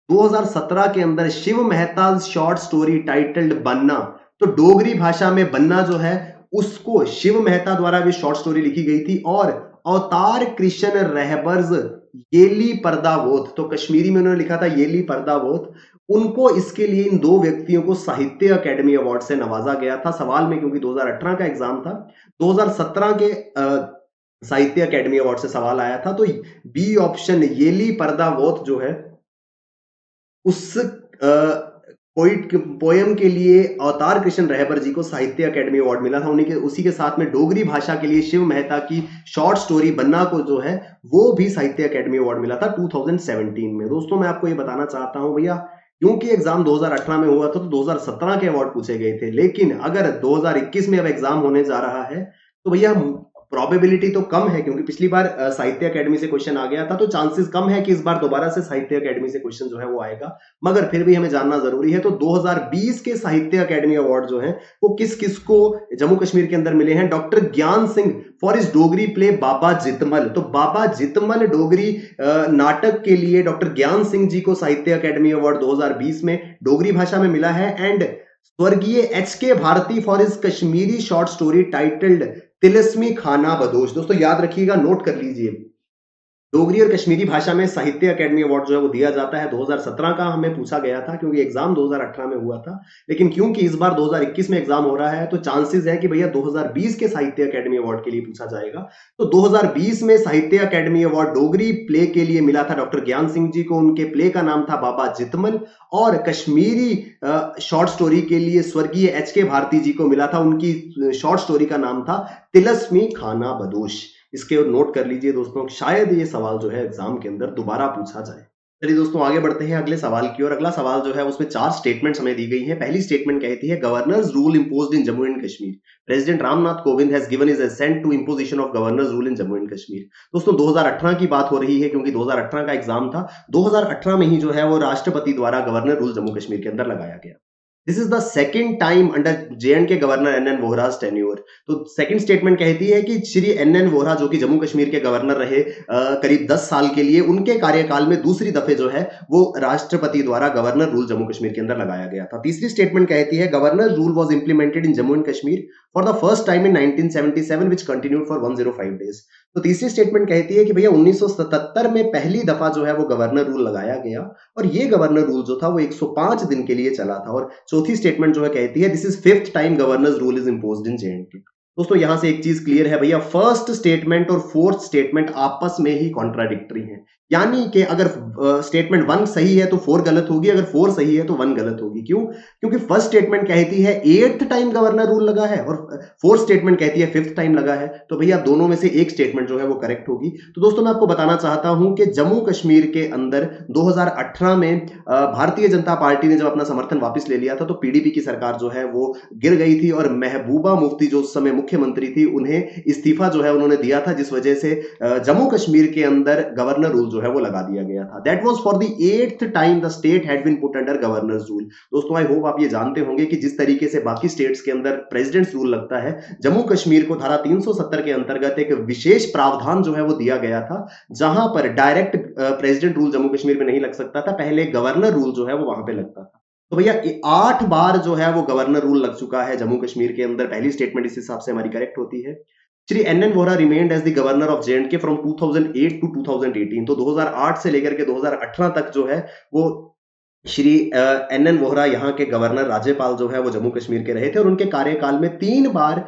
2017 के अंदर Shiv Mehta short story titled Banna, तो डोगरी भाषा में बन्ना जो है उसको शिव मेहता द्वारा भी शॉर्ट स्टोरी लिखी गई थी। और अवतार कृष्ण रहबर्स येली पर्दावोत, तो कश्मीरी में उन्होंने लिखा था येली पर्दावोत, उनको इसके लिए इन दो व्यक्तियों को साहित्य अकेडमी अवार्ड से नवाजा गया था। सवाल में क्योंकि 2018 का एग्जाम था, 2017 के साहित्य अकेडमी अवार्ड से सवाल आया था, तो बी ऑप्शन येली पर्दावोत जो है उस पोएम के लिए अवतार कृष्ण रहबर जी को साहित्य अकेडमी अवार्ड मिला था। उन्हीं के उसी के साथ में डोगरी भाषा के लिए शिव मेहता की शॉर्ट स्टोरी बन्ना को जो है वो भी साहित्य अकेडमी अवार्ड मिला था 2017 में। दोस्तों मैं आपको ये बताना चाहता हूं भैया, क्योंकि एग्जाम 2018 में हुआ था तो 2017 के अवार्ड पूछे गए थे, लेकिन अगर 2021 में अब एग्जाम होने जा रहा है तो भैया प्रोबेबिलिटी तो कम है, क्योंकि पिछली बार साहित्य अकेडमी से क्वेश्चन आ गया था, तो चांसेस कम है कि इस बार दोबारा से साहित्य अकेडमी से क्वेश्चन जो है वो आएगा। मगर फिर भी हमें जानना जरूरी है। तो 2020 के साहित्य अकेडमी अवार्ड जो है वो किस किस को जम्मू कश्मीर के अंदर मिले हैं। डॉक्टर ज्ञान सिंह फॉर इस डोगरी प्ले बाबा जितमल, तो बाबा जितमल डोगरी नाटक के लिए डॉक्टर ज्ञान सिंह जी को साहित्य अकेडमी अवार्ड 2020 में डोगरी भाषा में मिला है। एंड स्वर्गीय HK भारती फॉर इस कश्मीरी शॉर्ट स्टोरी टाइटल्ड तिलस्मी खाना बदोश। दोस्तों याद रखिएगा, नोट कर लीजिए, डोगरी और कश्मीरी भाषा में साहित्य अकेडमी अवार्ड जो है वो दिया जाता है। 2017 का हमें पूछा गया था क्योंकि एग्जाम 2018 में हुआ था, लेकिन क्योंकि इस बार 2021 में एग्जाम हो रहा है तो चांसेस है कि भैया 2020 के साहित्य अकेडमी अवार्ड के लिए पूछा जाएगा। तो 2020 में साहित्य अकेडमी अवार्ड डोगरी प्ले के लिए मिला था डॉक्टर ज्ञान सिंह जी को। उनके प्ले का नाम था बाबा जितमल। और कश्मीरी शॉर्ट स्टोरी के लिए स्वर्गीय एच.के. भारती जी को मिला था। उनकी शॉर्ट स्टोरी का नाम था तिलस्मी खाना बदोश। इसके नोट कर लीजिए दोस्तों, शायद ये सवाल जो है एग्जाम के अंदर दोबारा पूछा जाए। चलिए दोस्तों आगे बढ़ते हैं अगले सवाल की ओर। अगला सवाल जो है उसमें 4 स्टेटमेंट्स हमें दी गई हैं। पहली स्टेटमेंट कहती है governor's rule imposed in Jammu and Kashmir. President Ramnath Kovind has given his assent to imposition of governor's rule in Jammu and Kashmir. दोस्तों 2018 की बात हो रही है क्योंकि 2018 का एग्जाम था। 2018 में ही जो है वो राष्ट्रपति द्वारा गवर्नर रूल जम्मू कश्मीर के अंदर लगाया गया। This is the second time under J and K governor N N. Vohra's tenure. तो सेकंड स्टेटमेंट कहती है कि श्री एन.एन. वोहरा जो कि जम्मू कश्मीर के गवर्नर रहे करीब 10 साल के लिए, उनके कार्यकाल में दूसरी दफे जो है वो राष्ट्रपति द्वारा गवर्नर रूल जम्मू कश्मीर के अंदर लगाया गया था। तीसरी स्टेटमेंट कहती है governor rule was implemented in Jammu and Kashmir for the first time in 1977 which continued for 105 days. तो तीसरी स्टेटमेंट कहती है कि भैया 1977 में पहली दफा जो है वो गवर्नर रूल लगाया गया और ये गवर्नर रूल जो था वो 105 दिन के लिए चला था। और चौथी स्टेटमेंट जो है कहती है this is fifth time governors rule is imposed in J&K. दोस्तों यहां से एक चीज क्लियर है भैया, फर्स्ट स्टेटमेंट और फोर्थ स्टेटमेंट आपस में ही कॉन्ट्राडिक्टरी हैं। यानी कि अगर स्टेटमेंट 1 सही है तो 4 गलत होगी, अगर 4 सही है तो 1 गलत होगी। क्यों? क्योंकि फर्स्ट स्टेटमेंट कहती है 8th टाइम गवर्नर रूल लगा है और फोर्थ स्टेटमेंट कहती है 5th टाइम लगा है। तो भैया दोनों में से एक स्टेटमेंट जो है वो करेक्ट होगी। तो दोस्तों मैं आपको बताना चाहता हूं कि जम्मू कश्मीर के अंदर 2018 में भारतीय जनता पार्टी ने जब अपना समर्थन वापस ले लिया था तो पीडीपी की सरकार जो है वो गिर गई थी और महबूबा मुफ्ती जो उस समय मुख्यमंत्री थी उन्हें इस्तीफा जो है उन्होंने दिया था, जिस वजह से जम्मू कश्मीर के अंदर गवर्नर रूल जो है वो लगा दिया गया था। That was for the 8th time the state had been put under governor's rule. दोस्तों आई होप आप ये जानते होंगे कि जिस तरीके से बाकी स्टेट्स के अंदर प्रेसिडेंट्स रूल लगता है, जम्मू कश्मीर को धारा 370 के अंतर्गत एक विशेष प्रावधान जो है वो दिया गया था, जहां पर direct president rule Jammu Kashmir में नहीं लग सकता था, पहले गवर्नर रूल जो है वो वहां पे लगता था। तो भैया 8 बार जो है वो गवर्नर रूल लग चुका है जम्मू कश्मीर के अंदर। पहली स्टेटमेंट इस हिसाब से हमारी करेक्ट होती है। Shri N N. Vohra remained as the governor of J and K from 2008 to 2018। तो 2008 से लेकर के 2018 तक जो है वो श्री एन.एन. वोहरा यहाँ के गवर्नर राज्यपाल जो है वो जम्मू कश्मीर के रहे थे और उनके कार्यकाल में 3 बार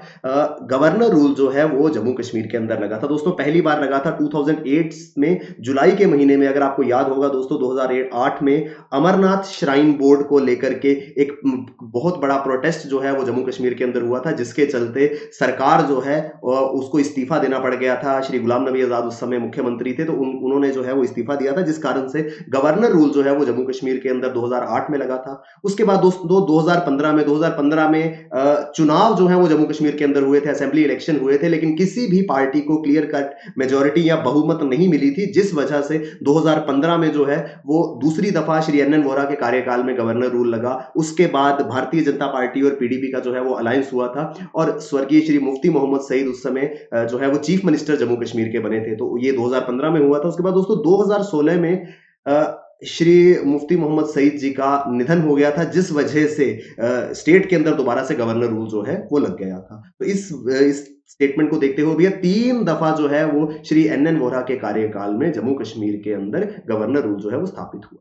गवर्नर रूल जो है वो जम्मू कश्मीर के अंदर लगा था। दोस्तों पहली बार लगा था 2008 में जुलाई के महीने में। अगर आपको याद होगा दोस्तों 2008 में अमरनाथ श्राइन बोर्ड को लेकर के एक बहुत बड़ा प्रोटेस्ट जो है वो जम्मू कश्मीर के अंदर हुआ था, जिसके चलते सरकार जो है उसको इस्तीफा देना पड़ गया था। श्री गुलाम नबी आजाद उस समय मुख्यमंत्री थे तो उन्होंने जो है वो इस्तीफा दिया था, जिस कारण से गवर्नर रूल जो है वो जम्मू कश्मीर के अंदर 2008 में लगा था। उसके बाद दोस्तों 2015 में चुनाव जो है वो जम्मू कश्मीर के अंदर हुए थे, असेंबली इलेक्शन हुए थे, लेकिन किसी भी पार्टी को क्लियर कट मेजॉरिटी या बहुमत नहीं मिली थी, जिस वजह से 2015 में जो है वो दूसरी दफा श्री एन.एन. वोहरा के कार्यकाल में गवर्नर रूल लगा। उसके बाद भारतीय जनता पार्टी और पीडीपी का जो है वो अलायंस हुआ था और स्वर्गीय श्री मुफ्ती मोहम्मद सईद उस समय जो है वो चीफ मिनिस्टर जम्मू कश्मीर के बने थे। तो ये 2015 में हुआ था। उसके बाद दोस्तों 2016 में श्री मुफ्ती मोहम्मद सईद जी का निधन हो गया था, जिस वजह से स्टेट के अंदर दोबारा से गवर्नर रूल जो है वो लग गया था। तो इस स्टेटमेंट को देखते हुए भैया 3 दफा जो है वो श्री एन.एन. वोहरा के कार्यकाल में जम्मू कश्मीर के अंदर गवर्नर रूल जो है वो स्थापित हुआ।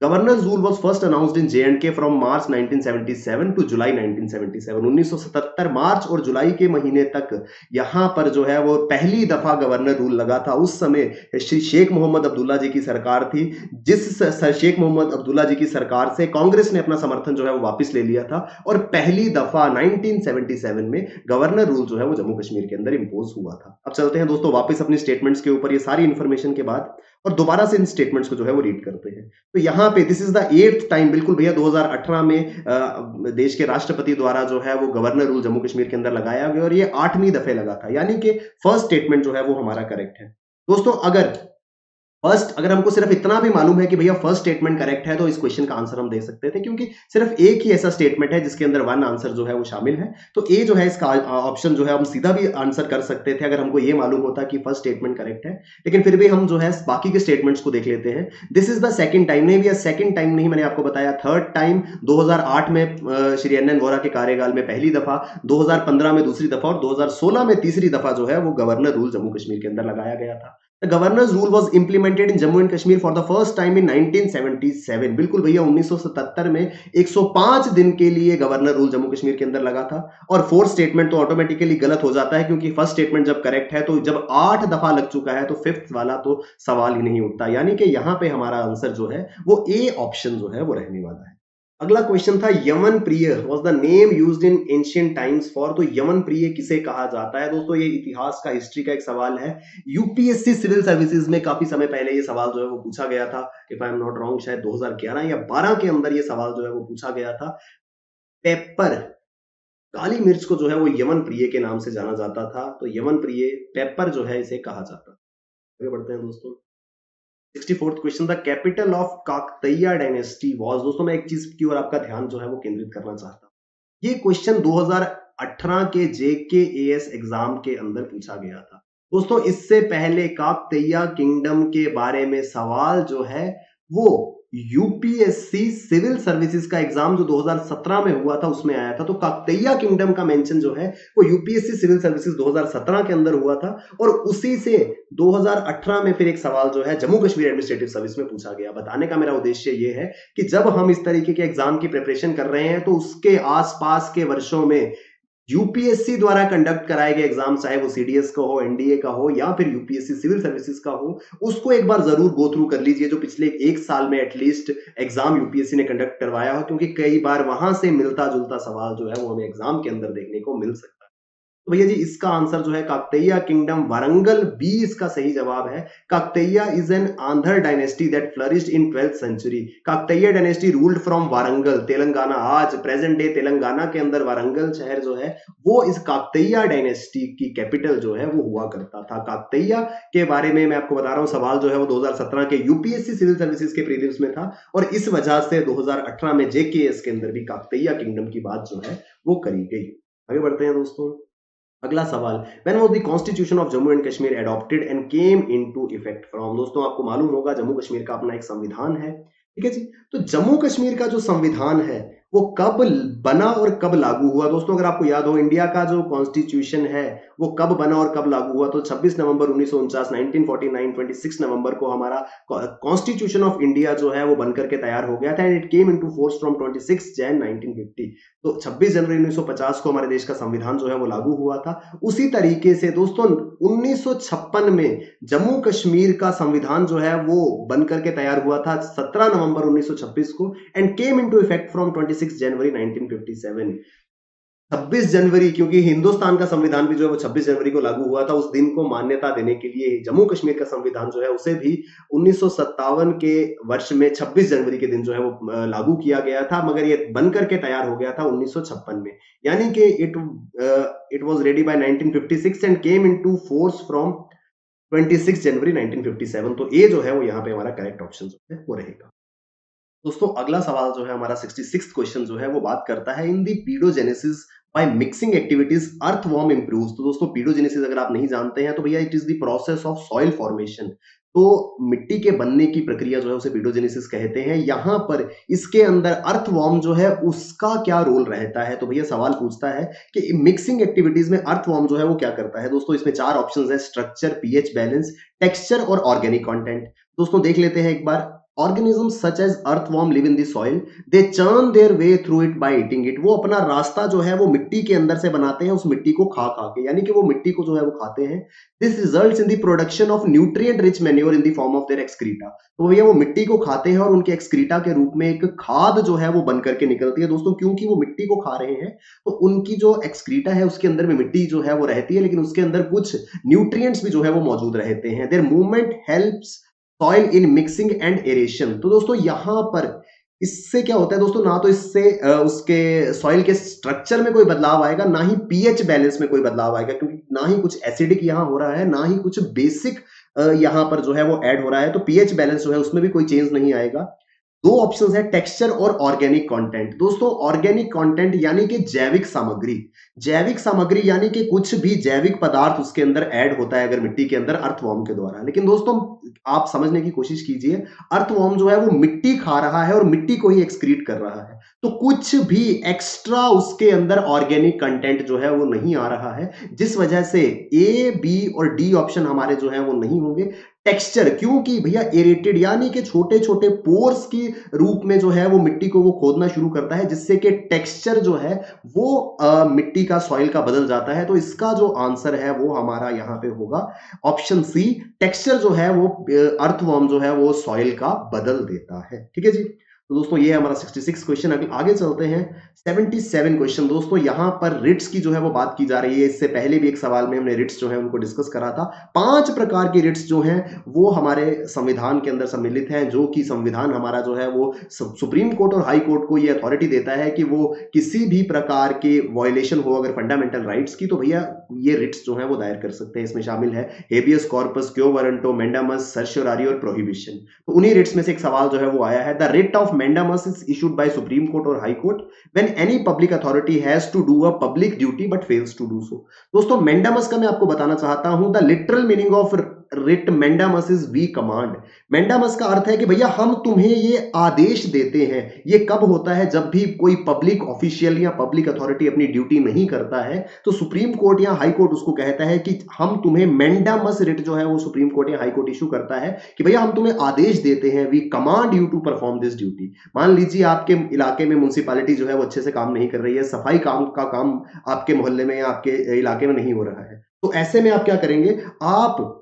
Governor's rule was first announced in J&K from March 1977 to July 1977। 1977 मार्च और जुलाई के महीने तक यहाँ पर जो है वो पहली दफा गवर्नर रूल लगा था। उस समय श्री शेख मोहम्मद अब्दुल्ला जी की सरकार थी, जिस शेख मोहम्मद अब्दुल्ला जी की सरकार से कांग्रेस ने अपना समर्थन जो है वो वापस ले लिया था और पहली दफा 1977 में गवर्नर रूल जो है वो जम्मू कश्मीर के अंदर इंपोज हुआ था। अब चलते हैं दोस्तों वापस अपनी स्टेटमेंट्स के ऊपर। ये सारी इंफॉर्मेशन के बाद और दोबारा से इन स्टेटमेंट्स को जो है वो रीड करते हैं। तो यहाँ पे this is the 8th time, बिल्कुल भैया 2018 में देश के राष्ट्रपति द्वारा जो है वो गवर्नर रूल जम्मू कश्मीर के अंदर लगाया गया और ये 8वीं दफे लगा था, यानी कि फर्स्ट स्टेटमेंट जो है वो हमारा करेक्ट है। दोस्तों अगर हमको सिर्फ इतना भी मालूम है कि भैया फर्स्ट स्टेटमेंट करेक्ट है तो इस क्वेश्चन का आंसर हम दे सकते थे, क्योंकि सिर्फ एक ही ऐसा स्टेटमेंट है जिसके अंदर 1 आंसर जो है वो शामिल है। तो ए जो है इसका ऑप्शन जो है हम सीधा भी आंसर कर सकते थे अगर हमको ये मालूम होता कि फर्स्ट स्टेटमेंट करेक्ट है। लेकिन फिर भी हम जो है बाकी के स्टेटमेंट्स को देख लेते हैं। This is the second time, नहीं भैया सेकंड टाइम नहीं, मैंने आपको बताया थर्ड टाइम। 2008 में श्री एन.एन. वोहरा के कार्यकाल में पहली दफा, 2015 में दूसरी दफा और 2016 में तीसरी दफा जो है वो गवर्नर रूल जम्मू कश्मीर के अंदर लगाया गया था। Governors rule was implemented in Jammu and Kashmir for the first time in 1977। बिल्कुल भैया 1977 में 105 दिन के लिए गवर्नर रूल जम्मू कश्मीर के अंदर लगा था। और फोर्थ स्टेटमेंट तो ऑटोमेटिकली गलत हो जाता है, क्योंकि फर्स्ट स्टेटमेंट जब करेक्ट है तो जब 8 दफा लग चुका है तो फिफ्थ वाला तो सवाल ही नहीं उठता, यानी कि यहां पे हमारा आंसर जो है वो ए ऑप्शन जो है वो रहने वाला है। अगला क्वेश्चन था यमन प्रिय was the name used in ancient times for. तो यमन प्रिय किसे कहा जाता है दोस्तों, ये इतिहास का हिस्ट्री का एक सवाल है। यूपीएससी सिविल सर्विसेज में काफी समय पहले ये सवाल जो है वो पूछा गया था। If I am not wrong शायद 2011 या 12 के अंदर ये सवाल जो है वो पूछा गया था। पेपर, काली मिर्च को जो है वो यमन प्रिय के नाम से जाना जाता था। तो यमन प्रिय पेपर जो है इसे कहा जाता है। आगे बढ़ते हैं दोस्तों। 64th question, the capital of Kakatiya dynasty was. दोस्तों मैं एक चीज की ओर आपका ध्यान जो है वो केंद्रित करना चाहता हूं। ये क्वेश्चन 2018 के जेकेएएस एग्जाम के अंदर पूछा गया था। दोस्तों इससे पहले काकतीय किंगडम के बारे में सवाल जो है वो यूपीएससी सिविल सर्विसेज का एग्जाम जो 2017 में हुआ था उसमें आया था। तो काकतीय किंगडम का मेंशन जो है वो यूपीएससी सिविल सर्विसेज 2017 के अंदर हुआ था, और उसी से 2018 में फिर एक सवाल जो है जम्मू कश्मीर एडमिनिस्ट्रेटिव सर्विस में पूछा गया। बताने का मेरा उद्देश्य ये है कि जब हम इस तरीके के एग्जाम की प्रिपरेशन कर रहे हैं तो उसके आसपास के वर्षों में यूपीएससी द्वारा कंडक्ट कराए गए एग्जाम, चाहे वो सीडीएस का हो, एनडीए का हो या फिर यूपीएससी सिविल सर्विसेज का हो, उसको एक बार जरूर गो थ्रू कर लीजिए जो पिछले एक साल में एटलीस्ट एग्जाम यूपीएससी ने कंडक्ट करवाया हो, क्योंकि कई बार वहां से मिलता जुलता सवाल जो है वो हमें एग्जाम के अंदर देखने को मिल सकता है। तो भैया जी इसका आंसर जो है काकतीय किंगडम वारंगल बी इसका सही जवाब है। Kakatiya is an Andhra dynasty that flourished in 12th century. Kakatiya dynasty ruled from Warangal, Telangana. आज प्रेजेंट डे तेलंगाना के अंदर वारंगल शहर जो है वो इस काकतीय डायनेस्टी की कैपिटल जो है वो हुआ करता था। काकतीय के बारे में मैं आपको बता रहा हूं, सवाल जो है वो 2017 के यूपीएससी सिविल सर्विसेज के प्रीलिम्स में था, और इस वजह से 2018 में जेकेएस के अंदर भी काकतीय किंगडम की बात जो है वो करी गई। आगे बढ़ते हैं दोस्तों। अगला सवाल, when was the constitution of Jammu and Kashmir adopted and came into effect from. दोस्तों आपको मालूम होगा जम्मू कश्मीर का अपना एक संविधान है, ठीक है जी। तो जम्मू कश्मीर का जो संविधान है वो कब बना और कब लागू हुआ। दोस्तों अगर आपको याद हो इंडिया का जो कॉन्स्टिट्यूशन है वो कब बना और कब लागू हुआ, तो 26 नवंबर 1949 1949 26 नवंबर को हमारा कॉन्स्टिट्यूशन ऑफ इंडिया जो है वो बनकर के तैयार हो गया था, and it came into force from 26 जन 1950। तो 26 जनवरी 1950 को हमारे देश का संविधान जो है वो लागू हुआ था। उसी तरीके से दोस्तों 1956 में जम्मू कश्मीर का संविधान जो है वो बनकर के तैयार हुआ था 17 नवंबर 1926 को, and came into effect from 26 जनवरी 1957। 26 जनवरी, क्योंकि हिंदुस्तान का संविधान भी जो है वो 26 जनवरी को लागू हुआ था, उस दिन को मान्यता देने के लिए जम्मू कश्मीर का संविधान जो है उसे भी 1957 के वर्ष में 26 जनवरी के दिन जो है वो लागू किया गया था, मगर ये बन करके तैयार हो गया था 1956 में। यानी कि it was ready bye 1956 and came into force from 26 जनवरी 1957। तो ये जो है वो यहाँ पे हमारा करेक्ट ऑप्शन जो है वो रहेगा। दोस्तों अगला सवाल जो है हमारा 66th क्वेश्चन जो है वो बात करता है in the pedogenesis by mixing activities earthworm improves. तो दोस्तों पीडोजेनेसिस अगर आप नहीं जानते हैं तो भैया it is the process of soil formation. तो मिट्टी के बनने की प्रक्रिया जो है उसे पीडोजेनेसिस कहते हैं। यहां पर इसके अंदर अर्थवॉर्म जो है उसका क्या रोल रहता है, तो भैया सवाल पूछता है कि मिक्सिंग एक्टिविटीज में अर्थवॉर्म जो है वो क्या करता है। दोस्तों इसमें 4 ऑप्शंस है, स्ट्रक्चर, पीएच बैलेंस, टेक्सचर और ऑर्गेनिक कंटेंट। दोस्तों देख लेते हैं एक बार। Organisms such as earthworm live in the soil. They churn their way through it by eating it. वो अपना रास्ता जो है वो मिट्टी के अंदर से बनाते हैं, उस मिट्टी को खा खा के, यानी कि वो मिट्टी को जो है वो खाते हैं। This results in the production of nutrient rich manure in the form of their excreta. तो भैया वो मिट्टी को खाते हैं और उनके एक्सक्रीटा के रूप में एक खाद जो है वो बन करके निकलती है। दोस्तों क्योंकि वो मिट्टी को खा रहे हैं तो उनकी जो एक्सक्रीटा है उसके अंदर में मिट्टी जो है वो रहती है, लेकिन उसके अंदर कुछ न्यूट्रिएंट्स भी जो है वो मौजूद रहते हैं। Their movement helps soil in mixing and aeration. तो दोस्तों यहां पर इससे क्या होता है दोस्तों, ना तो इससे उसके सॉइल के स्ट्रक्चर में कोई बदलाव आएगा, ना ही पीएच बैलेंस में कोई बदलाव आएगा, क्योंकि ना ही कुछ एसिडिक यहां हो रहा है, ना ही कुछ बेसिक यहां पर जो है वो ऐड हो रहा है। तो पीएच बैलेंस जो है उसमें भी कोई चेंज नहीं आएगा। 2 ऑप्शंस है, टेक्सचर और ऑर्गेनिक कंटेंट। दोस्तों ऑर्गेनिक कंटेंट यानी कि जैविक सामग्री, जैविक सामग्री यानी कि कुछ भी जैविक पदार्थ उसके अंदर ऐड होता है अगर मिट्टी के अंदर अर्थवॉर्म के द्वारा। लेकिन दोस्तों आप समझने की कोशिश कीजिए, अर्थवॉर्म जो है वो मिट्टी खा रहा है और मिट्टी को ही एक्सक्रीट कर रहा है, तो कुछ भी एक्स्ट्रा उसके अंदर ऑर्गेनिक कंटेंट जो है वो नहीं आ रहा है, जिस वजह से ए, बी और डी ऑप्शन हमारे जो है वो नहीं होंगे। टेक्सचर, क्योंकि भैया एरेटेड यानी कि छोटे छोटे पोर्स के रूप में जो है वो मिट्टी को वो खोदना शुरू करता है, जिससे कि टेक्सचर जो है वो मिट्टी का, सॉइल का बदल जाता है। तो इसका जो आंसर है वो हमारा यहाँ पे होगा ऑप्शन सी। टेक्सचर जो है वो अर्थवर्म जो है वो सॉइल का बदल देता है। ठीक है जी। तो दोस्तों ये हमारा 66 क्वेश्चन। अगले आगे चलते हैं 77 क्वेश्चन। दोस्तों यहाँ पर रिट्स की जो है वो बात की जा रही है। इससे पहले भी एक सवाल में हमने रिट्स जो है उनको डिस्कस करा था। 5 प्रकार की रिट्स जो हैं वो हमारे संविधान के अंदर सम्मिलित हैं, जो कि संविधान हमारा जो है वो सुप्रीम कोर्ट और हाई कोर्ट को ये अथॉरिटी देता है कि वो किसी भी प्रकार के वायलेशन हो अगर फंडामेंटल राइट्स की, तो भैया ये रिट्स जो है वो दायर कर सकते हैं। इसमें शामिल है habeas corpus, quo warranto, mandamus, certiorari और प्रोहिबिशन। तो उन्हीं रिट्स में से एक सवाल जो है वो आया है, the writ of mandamus is issued by supreme court और high court when any public authority has to do a public duty but fails to do so. दोस्तों मैंडामस का मैं आपको बताना चाहता हूं, the literal meaning of writ mandamus is we command. Mandamus का अर्थ है कि भैया हम तुम्हें ये आदेश देते हैं। ये कब होता है? जब भी कोई पब्लिक ऑफिशियल या पब्लिक अथॉरिटी अपनी ड्यूटी नहीं करता है, तो सुप्रीम कोर्ट या हाई कोर्ट उसको कहता है कि हम तुम्हें मैंडामस रिट जो है वो सुप्रीम कोर्ट या हाई कोर्ट इशू करता है कि भैया हम तुम्हें आदेश देते हैं, we command you to perform this duty. मान लीजिए आपके इलाके में म्युनिसिपैलिटी जो है वो अच्छे से काम नहीं कर रही है, सफाई काम आपके मोहल्ले में या आपके इलाके में नहीं हो रहा है, तो ऐसे में आप क्या करेंगे? आप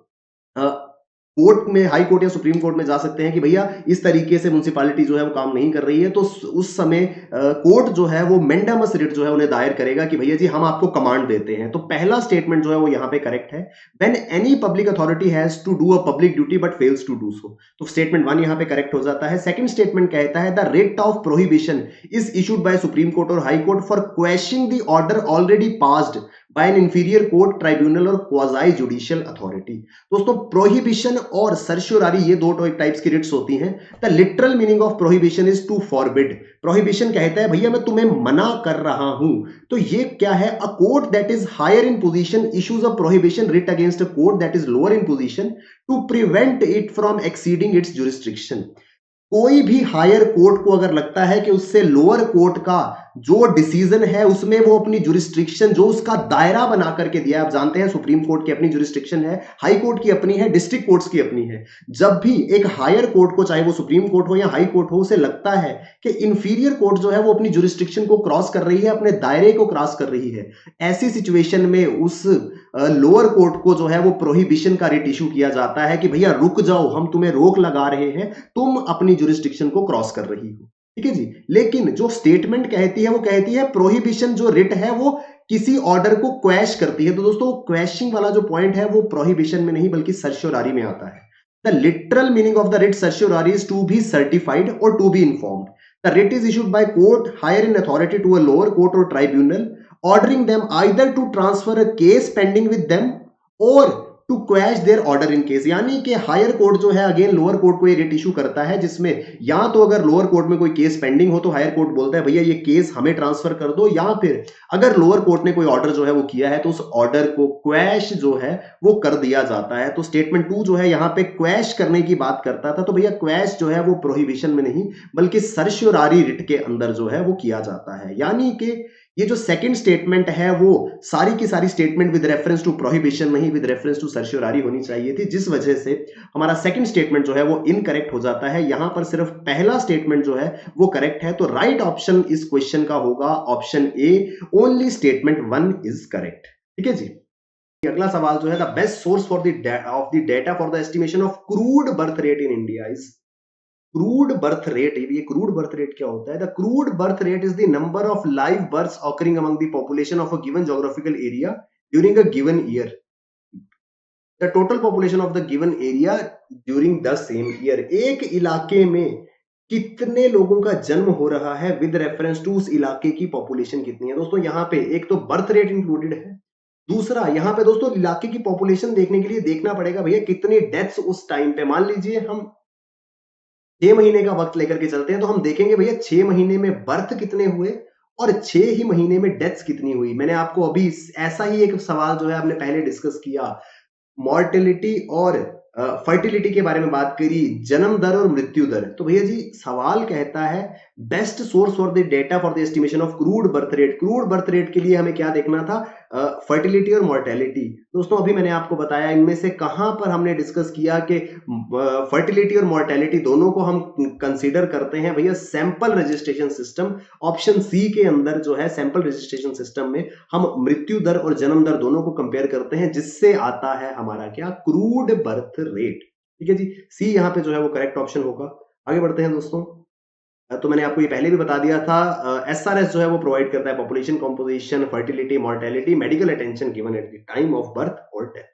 कोर्ट में, हाई कोर्ट या सुप्रीम कोर्ट में जा सकते हैं कि भैया इस तरीके से म्युनिसिपैलिटी जो है वो काम नहीं कर रही है। तो उस समय कोर्ट जो है वो मैंडामस रिट जो है उन्हें दायर करेगा कि भैया जी हम आपको कमांड देते हैं। तो पहला स्टेटमेंट जो है वो यहाँ पे करेक्ट है, when any public authority has to do a public duty but fails to do so. तो स्टेटमेंट 1 यहाँ पे करेक्ट हो जाता है। सेकंड स्टेटमेंट कहता है, the writ of prohibition is issued by supreme court और high court for questioning the order already passed by an inferior court, tribunal और क्वाजी जुडिशियल अथॉरिटी। दोस्तों प्रोहिबिशन और सर्शियोरारी ये दो टाइप्स की रिट्स होती हैं। The literal meaning of prohibition is to forbid. Prohibition कहता है भैया मैं तुम्हें मना कर रहा हूं। तो ये क्या है? A court that is higher in position issues a prohibition writ against a court that is lower in position to prevent it from exceeding its jurisdiction. कोई भी हायर कोर्ट को अगर लगता है कि उससे लोअर कोर्ट का जो डिसीजन है उसमें वो अपनी जुरिस्डिक्शन, जो उसका दायरा बना करके दिया, आप जानते हैं सुप्रीम कोर्ट की अपनी जुरिस्डिक्शन है, हाई कोर्ट की अपनी है, डिस्ट्रिक्ट कोर्ट्स की अपनी है। जब भी एक हायर कोर्ट को, चाहे वो सुप्रीम कोर्ट हो या हाई कोर्ट हो, उसे लगता है कि इंफीरियर कोर्ट जो है वो अपनी जुरिस्डिक्शन को क्रॉस कर रही है, अपने दायरे को क्रॉस कर रही है, ऐसी सिचुएशन में उस लोअर कोर्ट को जो है वो प्रोहिबिशन का रिट इशू किया जाता है कि भैया रुक जाओ, हम तुम्हें रोक लगा रहे हैं, तुम अपनी जुरिस्डिक्शन को क्रॉस कर रही हो। ठीक है जी। लेकिन जो स्टेटमेंट कहती है वो कहती है प्रोहिबिशन जो रिट है वो किसी ऑर्डर को क्वैश करती है। तो दोस्तों क्वैशिंग वाला जो पॉइंट है वो प्रोहिबिशन में नहीं बल्कि सर्शियोरारी में आता है। The literal meaning of the writ certiorari is to be certified और to be informed. The writ is issued by court higher in authority to a lower court और tribunal, ordering them either to transfer a case pending with them or to quash their order in case। यानी कि हायर कोर्ट जो है अगेन लोअर कोर्ट को ये रिट इशू करता है, जिसमें या तो अगर लोअर कोर्ट में कोई केस पेंडिंग हो तो हायर कोर्ट बोलता है भैया ये केस हमें ट्रांसफर कर दो, या फिर अगर लोअर कोर्ट ने कोई ऑर्डर जो है वो किया है तो उस ऑर्डर को क्वैश जो है वो कर दिया जाता है। तो स्टेटमेंट 2 जो है यहाँ पे क्वैश करने की बात करता था, तो भैया क्वैश जो है वो प्रोहिबिशन में नहीं बल्कि सर्शियोरारी रिट के अंदर जो है वो किया जाता है। यानी कि ये जो सेकंड स्टेटमेंट है वो सारी की सारी statement with reference to prohibition नहीं विद रेफरेंस टू सर्शियोरारी होनी चाहिए थी, जिस वजह से हमारा सेकंड स्टेटमेंट जो है वो इनकरेक्ट हो जाता है। यहां पर सिर्फ पहला स्टेटमेंट जो है वो करेक्ट है। तो राइट ऑप्शन इस क्वेश्चन का होगा option A, only statement 1 is correct. ठीक है जी। अगला सवाल जो है, the best source for the data for the estimation of crude birth rate in India is. Crude birth rate, ये क्रूड बर्थ रेट क्या होता है? The crude birth rate is the number of live births occurring among the population of a given geographical area during a given year. The total population of the given area during the same year. एक इलाके में कितने लोगों का जन्म हो रहा है विद रेफरेंस टू उस इलाके की पॉपुलेशन कितनी है। दोस्तों यहाँ पे एक तो बर्थ रेट इंक्लूडेड है, दूसरा यहाँ पे दोस्तों इलाके की पॉपुलेशन देखने के लिए देखना पड़ेगा भैया कितने डेथ्स उस टाइम पे। मान लीजिए हम 6 महीने का वक्त लेकर के चलते हैं तो हम देखेंगे भैया 6 महीने में बर्थ कितने हुए और 6 ही महीने में डेथ्स कितनी हुई। मैंने आपको अभी ऐसा ही एक सवाल जो है हमने पहले डिस्कस किया, मॉर्टेलिटी और फर्टिलिटी के बारे में बात करी, जन्म दर और मृत्यु दर। तो भैया जी सवाल कहता है best source for the data for the estimation of crude birth rate. Crude birth rate के लिए हमें क्या देखना था? फर्टिलिटी और मोर्टेलिटी, दोस्तों अभी मैंने आपको बताया इनमें से कहां पर हमने डिस्कस किया कि फर्टिलिटी और मोर्टेलिटी दोनों को हम कंसीडर करते हैं भैया sample registration system. Option C के अंदर जो है सैंपल रजिस्ट्रेशन सिस्टम में हम मृत्यु दर और जन्म दर दोनों को कंपेयर करते हैं, जिससे आता है हमारा क्या, क्रूड बर्थ रेट। ठीक है जी, सी यहां पे जो है वो करेक्ट ऑप्शन होगा। आगे बढ़ते हैं दोस्तों। तो मैंने आपको ये पहले भी बता दिया था, एसआरएस जो है वो प्रोवाइड करता है population composition, fertility, mortality, medical attention given at the time of birth और डेथ।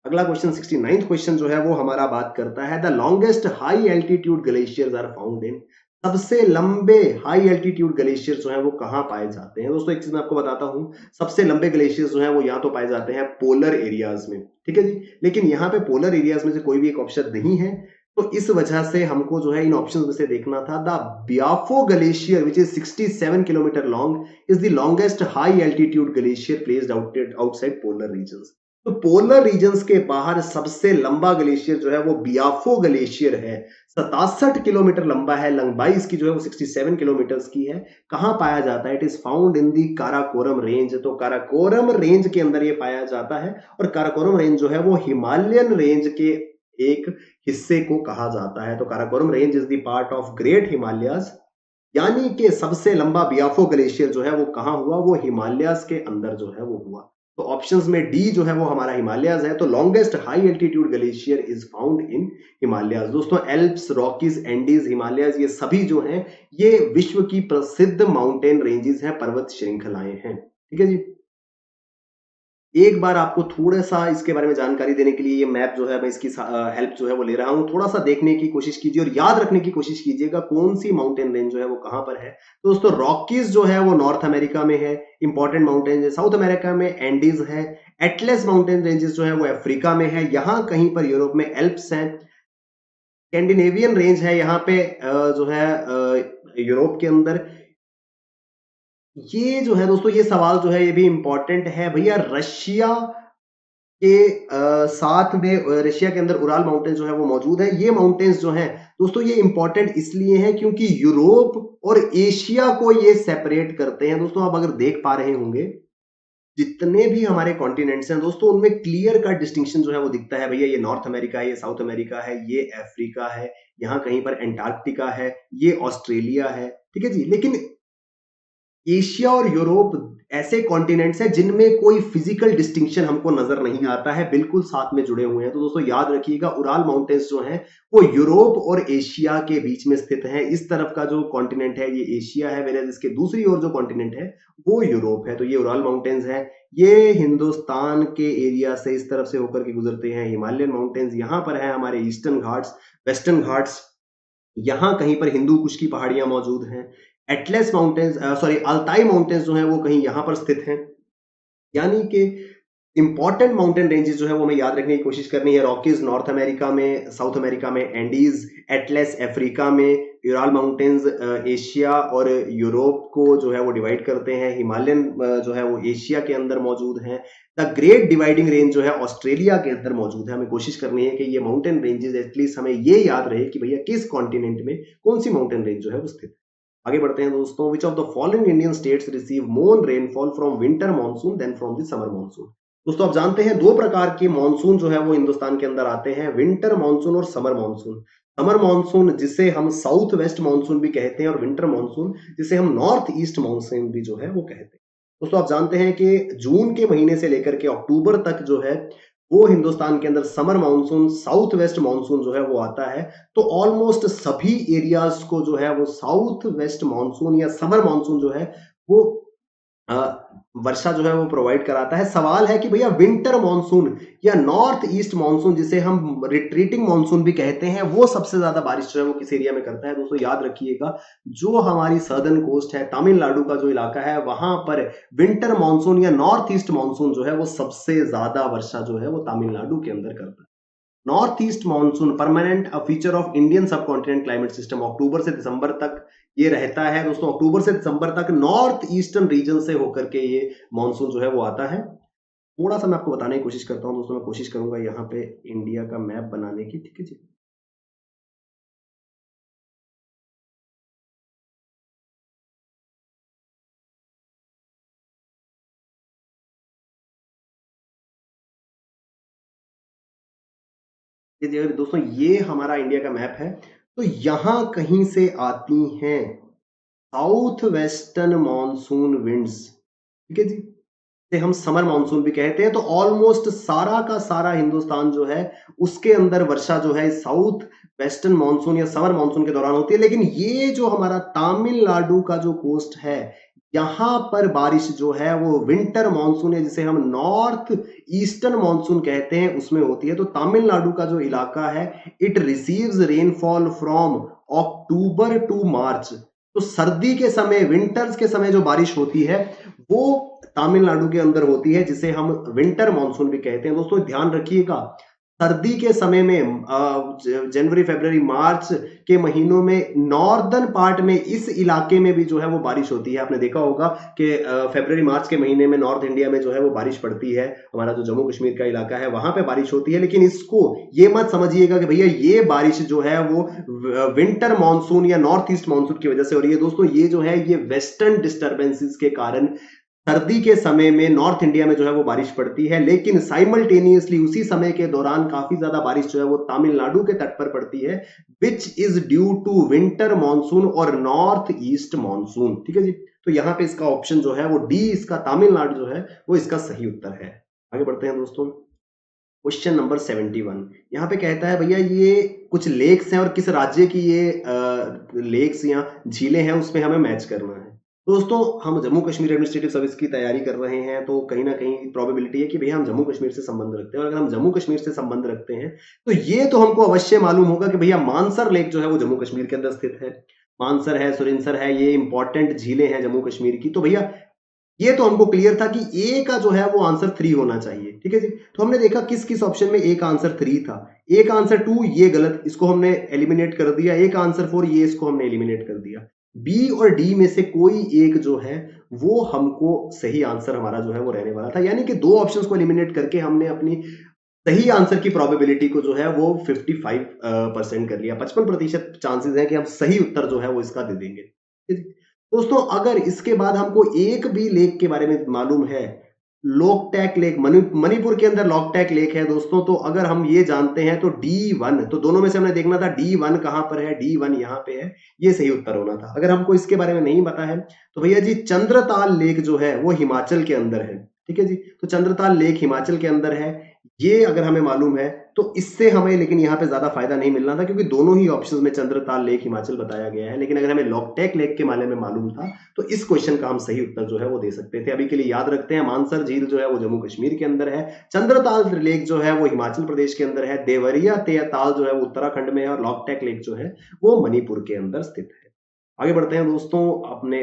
अगला क्वेश्चन 69th क्वेश्चन जो है वो हमारा बात करता है the longest high altitude glaciers are found in. सबसे लंबे हाई एल्टीट्यूड ग्लेशियर जो है वो कहां पाए जाते हैं। दोस्तों एक चीज मैं आपको बताता हूं, सबसे लंबे ग्लेशियर्स जो है वो या तो पाए जाते हैं पोलर एरियाज में, ठीक है जी, लेकिन यहाँ पे पोलर एरियाज में से कोई भी एक ऑप्शन नहीं है, तो इस वजह से हमको जो है इन ऑप्शंस में से देखना था। The Biafo glacier which is 67 kilometre long is the longest high altitude glacier placed outside polar regions. तो पोलर रीजन्स के बाहर सबसे लंबा ग्लेशियर जो है वो बियाफो ग्लेशियर है। 67 किलोमीटर लंबा है, लंबाई इसकी जो है वो 67 किलोमीटर की है। कहां पाया जाता है? It is found in the Karakoram range. तो काराकोरम रेंज के अंदर ये पाया जाता है, और काराकोरम रेंज जो है वो हिमालयन रेंज के एक हिस्से को कहा जाता है। तो Karakoram range is the part of great Himalayas, यानी कि सबसे लंबा बियाफो ग्लेशियर जो है वो कहां हुआ, वो हिमालयाज के अंदर जो है वो हुआ। तो ऑप्शंस में डी जो है वो हमारा हिमालयाज है। तो longest high altitude glacier is found in Himalayas. दोस्तों एल्प्स, रॉकीज, एंडीज, हिमालयाज ये सभी जो हैं ये विश्व की प्रसिद्ध माउंटेन रेंजेस हैं, पर्वत श्रृंखलाएं हैं। ठीक है जी, एक बार आपको थोड़ा सा इसके बारे में जानकारी देने के लिए ये मैप जो है मैं इसकी हेल्प जो है वो ले रहा हूं। थोड़ा सा देखने की कोशिश कीजिए और याद रखने की कोशिश कीजिएगा कौन सी माउंटेन रेंज जो है वो कहां पर है। तो दोस्तों रॉकीज जो है वो नॉर्थ अमेरिका में है, इंपॉर्टेंट माउंटेन है। साउथ अमेरिका में एंडीज है। एटलस माउंटेन रेंजेस जो है वो अफ्रीका में है। यहां कहीं पर यूरोप में एल्प्स हैं। स्कैंडिनेवियन रेंज है यहाँ पे जो है यूरोप के अंदर। ये जो है दोस्तों, ये सवाल जो है ये भी इंपॉर्टेंट है भैया। रशिया के साथ में रशिया के अंदर उराल माउंटेन जो है वो मौजूद है। ये माउंटेन्स जो हैं दोस्तों ये इंपॉर्टेंट इसलिए हैं क्योंकि यूरोप और एशिया को ये सेपरेट करते हैं। दोस्तों आप अगर देख पा रहे होंगे जितने भी हमारे कॉन्टिनेंट्स हैं दोस्तों उनमें क्लियर कट डिस्टिंक्शन जो है वो दिखता है। भैया ये नॉर्थ अमेरिका है, ये साउथ अमेरिका है, ये अफ्रीका है, यहाँ कहीं पर एंटार्क्टिका है, ये ऑस्ट्रेलिया है। ठीक है जी, लेकिन एशिया और यूरोप ऐसे कॉन्टिनेंट्स हैं जिनमें कोई फिजिकल डिस्टिंक्शन हमको नजर नहीं आता है, बिल्कुल साथ में जुड़े हुए हैं। तो दोस्तों याद रखिएगा उराल माउंटेन्स जो हैं वो यूरोप और एशिया के बीच में स्थित हैं। इस तरफ का जो कॉन्टिनेंट है ये एशिया है, वेयर इसके दूसरी ओर जो कॉन्टिनेंट है वो यूरोप है। तो ये उराल माउंटेन्स है, ये हिंदुस्तान के एरिया से इस तरफ से होकर के गुजरते हैं। हिमालयन माउंटेन्स यहाँ पर है हमारे ईस्टर्न घाट्स, वेस्टर्न घाट्स, यहाँ कहीं पर हिंदू कुश की पहाड़ियां मौजूद हैं। Atlas mountains sorry Altai mountains जो हैं वो कहीं यहाँ पर स्थित हैं। यानी कि इंपॉर्टेंट माउंटेन रेंजेस जो है वो हमें याद रखने की कोशिश करनी है। रॉकीज नॉर्थ अमेरिका में, साउथ अमेरिका में एंडीज, एटलस अफ्रीका में, यूराल माउंटेन्स एशिया और यूरोप को जो है वो डिवाइड करते हैं। हिमालयन जो है वो एशिया के अंदर मौजूद है। द ग्रेट डिवाइडिंग रेंज जो है ऑस्ट्रेलिया के अंदर मौजूद है। हमें कोशिश करनी है कि ये माउंटेन रेंजेस एटलीस्ट हमें ये याद रहे कि भैया किस कॉन्टिनेंट में कौन सी माउंटेन रेंज जो है वो स्थित है। आगे बढ़ते हैं दोस्तों। Which of the following Indian states receive more rainfall from winter monsoon than from the summer monsoon. दोस्तों आप जानते हैं दो प्रकार के मानसून जो है वो हिंदुस्तान के अंदर आते हैं, विंटर मानसून और समर मानसून। समर मानसून जिसे हम साउथ वेस्ट मानसून भी कहते हैं, और विंटर मानसून जिसे हम नॉर्थ ईस्ट मानसून भी जो है वो कहते हैं। दोस्तों आप जानते हैं कि जून के महीने से लेकर के अक्टूबर तक जो है वो हिंदुस्तान के अंदर summer monsoon, south west monsoon जो है वो आता है। तो ऑलमोस्ट सभी एरियाज को जो है वो साउथ वेस्ट मानसून या समर मानसून जो है वो अ, वर्षा जो है वो प्रोवाइड कराता है। सवाल है कि भैया विंटर मानसून या नॉर्थ ईस्ट मानसून जिसे हम रिट्रीटिंग मानसून भी कहते हैं, वो सबसे ज्यादा बारिश जो है वो किस एरिया में करता है। दोस्तों याद रखिएगा जो हमारी सर्दर्न कोस्ट है, तमिलनाडु का जो इलाका है, वहां पर विंटर मानसून या नॉर्थ ईस्ट मानसून जो है वो सबसे ज्यादा वर्षा जो है वो तमिलनाडु के अंदर करता है। North east monsoon permanent a feature of Indian सब कॉन्टिनेंट क्लाइमेट सिस्टम, अक्टूबर से दिसंबर तक ये रहता है। दोस्तों अक्टूबर से दिसंबर तक नॉर्थ ईस्टर्न रीजन से होकर के ये मानसून जो है वो आता है। थोड़ा सा मैं आपको बताने की कोशिश करता हूं दोस्तों, मैं कोशिश करूंगा यहाँ पे इंडिया का मैप बनाने की। ठीक है जी। ये दोस्तों ये हमारा इंडिया का मैप है। तो यहां कहीं से आती हैं साउथ वेस्टर्न मानसून विंड्स, ठीक है जी, से हम समर मानसून भी कहते हैं। तो ऑलमोस्ट सारा का सारा हिंदुस्तान जो है उसके अंदर वर्षा जो है साउथ वेस्टर्न मानसून या समर मानसून के दौरान होती है। लेकिन ये जो हमारा तमिलनाडु का जो कोस्ट है यहां पर बारिश जो है वो विंटर मानसून है, जिसे हम नॉर्थ ईस्टर्न मानसून कहते हैं, उसमें होती है। तो तमिलनाडु का जो इलाका है it receives rainfall from October to March. तो सर्दी के समय, विंटर्स के समय जो बारिश होती है वो तमिलनाडु के अंदर होती है, जिसे हम विंटर मानसून भी कहते हैं। दोस्तों ध्यान रखिएगा, सर्दी के समय में जनवरी फरवरी मार्च के महीनों में नॉर्दर्न पार्ट में इस इलाके में भी जो है वो बारिश होती है। आपने देखा होगा कि फरवरी मार्च के महीने में नॉर्थ इंडिया में जो है वो बारिश पड़ती है, हमारा जो जम्मू कश्मीर का इलाका है वहां पे बारिश होती है। लेकिन इसको ये मत समझिएगा कि भैया ये बारिश जो है वो विंटर मानसून या नॉर्थ ईस्ट मानसून की वजह से हो रही है। दोस्तों ये जो है ये वेस्टर्न डिस्टर्बेंसेस के कारण सर्दी के समय में नॉर्थ इंडिया में जो है वो बारिश पड़ती है। लेकिन साइमल्टेनियसली उसी समय के दौरान काफी ज्यादा बारिश जो है वो तमिलनाडु के तट पर पड़ती है, which is due to winter monsoon और नॉर्थ ईस्ट मानसून, ठीक है जी। तो यहां पे इसका ऑप्शन जो है वो डी, इसका तमिलनाडु जो है वो इसका सही उत्तर है। आगे बढ़ते हैं दोस्तों, क्वेश्चन नंबर 71 यहाँ पे कहता है भैया ये कुछ लेक्स हैं और किस राज्य की ये लेक्स या झीलें हैं उसमें हमें मैच करना है। दोस्तों हम जम्मू कश्मीर एडमिनिस्ट्रेटिव सर्विस की तैयारी कर रहे हैं, तो कहीं ना कहीं प्रोबेबिलिटी है कि भैया हम जम्मू कश्मीर से संबंध रखते हैं। और अगर हम जम्मू कश्मीर से संबंध रखते हैं तो ये तो हमको अवश्य मालूम होगा कि भैया मानसर लेक जो है वो जम्मू कश्मीर के अंदर स्थित है। मानसर है, सुरिनसर है, ये इंपॉर्टेंट झीलें हैं जम्मू कश्मीर की। तो भैया ये तो हमको क्लियर था कि ए का जो है वो आंसर 3 होना चाहिए, ठीक है जी। तो हमने देखा किस किस ऑप्शन में ए का आंसर 3 था। ए का आंसर 2 ये गलत, इसको हमने एलिमिनेट कर दिया। ए का आंसर 4 ये, इसको हमने एलिमिनेट कर दिया। बी और डी में से कोई एक जो है वो हमको सही आंसर हमारा जो है वो रहने वाला था। यानी कि दो ऑप्शंस को एलिमिनेट करके हमने अपनी सही आंसर की प्रोबेबिलिटी को जो है वो 55% कर लिया। 55% चांसेस है कि हम सही उत्तर जो है वो इसका दे देंगे, ठीक है? दोस्तों अगर इसके बाद हमको एक भी लेक के बारे में मालूम है, लोकटैक लेक, मणिपुर के अंदर लोकटैक लेक है दोस्तों। तो अगर हम ये जानते हैं तो D1, तो दोनों में से हमने देखना था D1 कहां पर है, D1 यहां पे है, ये सही उत्तर होना था। अगर हमको इसके बारे में नहीं पता है तो भैया जी चंद्रताल लेक जो है वो हिमाचल के अंदर है, ठीक है जी। तो चंद्रताल लेक हिमाचल के अंदर है, ये अगर हमें मालूम है तो इससे हमें लेकिन यहाँ पे ज्यादा फायदा नहीं मिलना था, क्योंकि दोनों ही ऑप्शंस में चंद्रताल लेक हिमाचल बताया गया है। लेकिन अगर हमें लॉकटैक लेक के बारे में मालूम था तो इस क्वेश्चन का हम सही उत्तर जो है वो दे सकते थे। अभी के लिए याद रखते हैं, मानसर झील जो है वो जम्मू कश्मीर के अंदर है, चंद्रताल लेक जो है वो हिमाचल प्रदेश के अंदर है, देवरिया ताल जो है वो उत्तराखंड में है, और लॉकटैक लेक जो है वो मणिपुर के अंदर स्थित है। आगे बढ़ते हैं दोस्तों अपने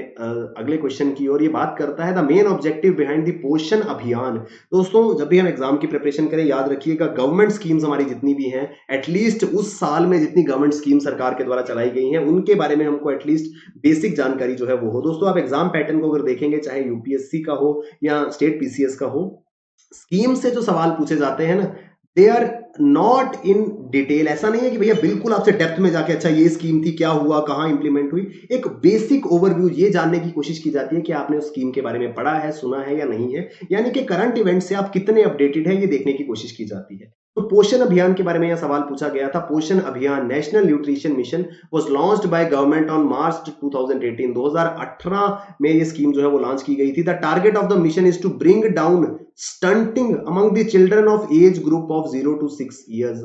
अगले क्वेश्चन की ओर। ये बात करता है the main objective behind the पोषण अभियान। दोस्तों जब भी हम एग्जाम की प्रिपरेशन करें याद रखिएगा गवर्नमेंट स्कीम्स हमारी जितनी भी हैं, एटलीस्ट उस साल में जितनी गवर्नमेंट स्कीम सरकार के द्वारा चलाई गई हैं उनके बारे में हमको एटलीस्ट बेसिक जानकारी जो है वो हो। दोस्तों आप एग्जाम पैटर्न को अगर देखेंगे, चाहे यूपीएससी का हो या स्टेट पीसीएस का हो, स्कीम से जो सवाल पूछे जाते हैं ना, they are not in detail. ऐसा नहीं है कि भैया बिल्कुल आपसे डेप्थ में जाके अच्छा ये स्कीम थी, क्या हुआ, कहां इंप्लीमेंट हुई। एक बेसिक ओवरव्यू ये जानने की कोशिश की जाती है कि आपने उस स्कीम के बारे में पढ़ा है, सुना है या नहीं है। यानी कि करंट इवेंट से आप कितने अपडेटेड है ये देखने की कोशिश की जाती है। तो पोषण अभियान के बारे में यह सवाल पूछा गया था। पोषण अभियान national nutrition mission was launched by government on March 2018। 2018 में ये स्कीम जो है वो लॉन्च की गई थी। The target of the mission is to bring down stunting among the children of age group of 0 to 6 years।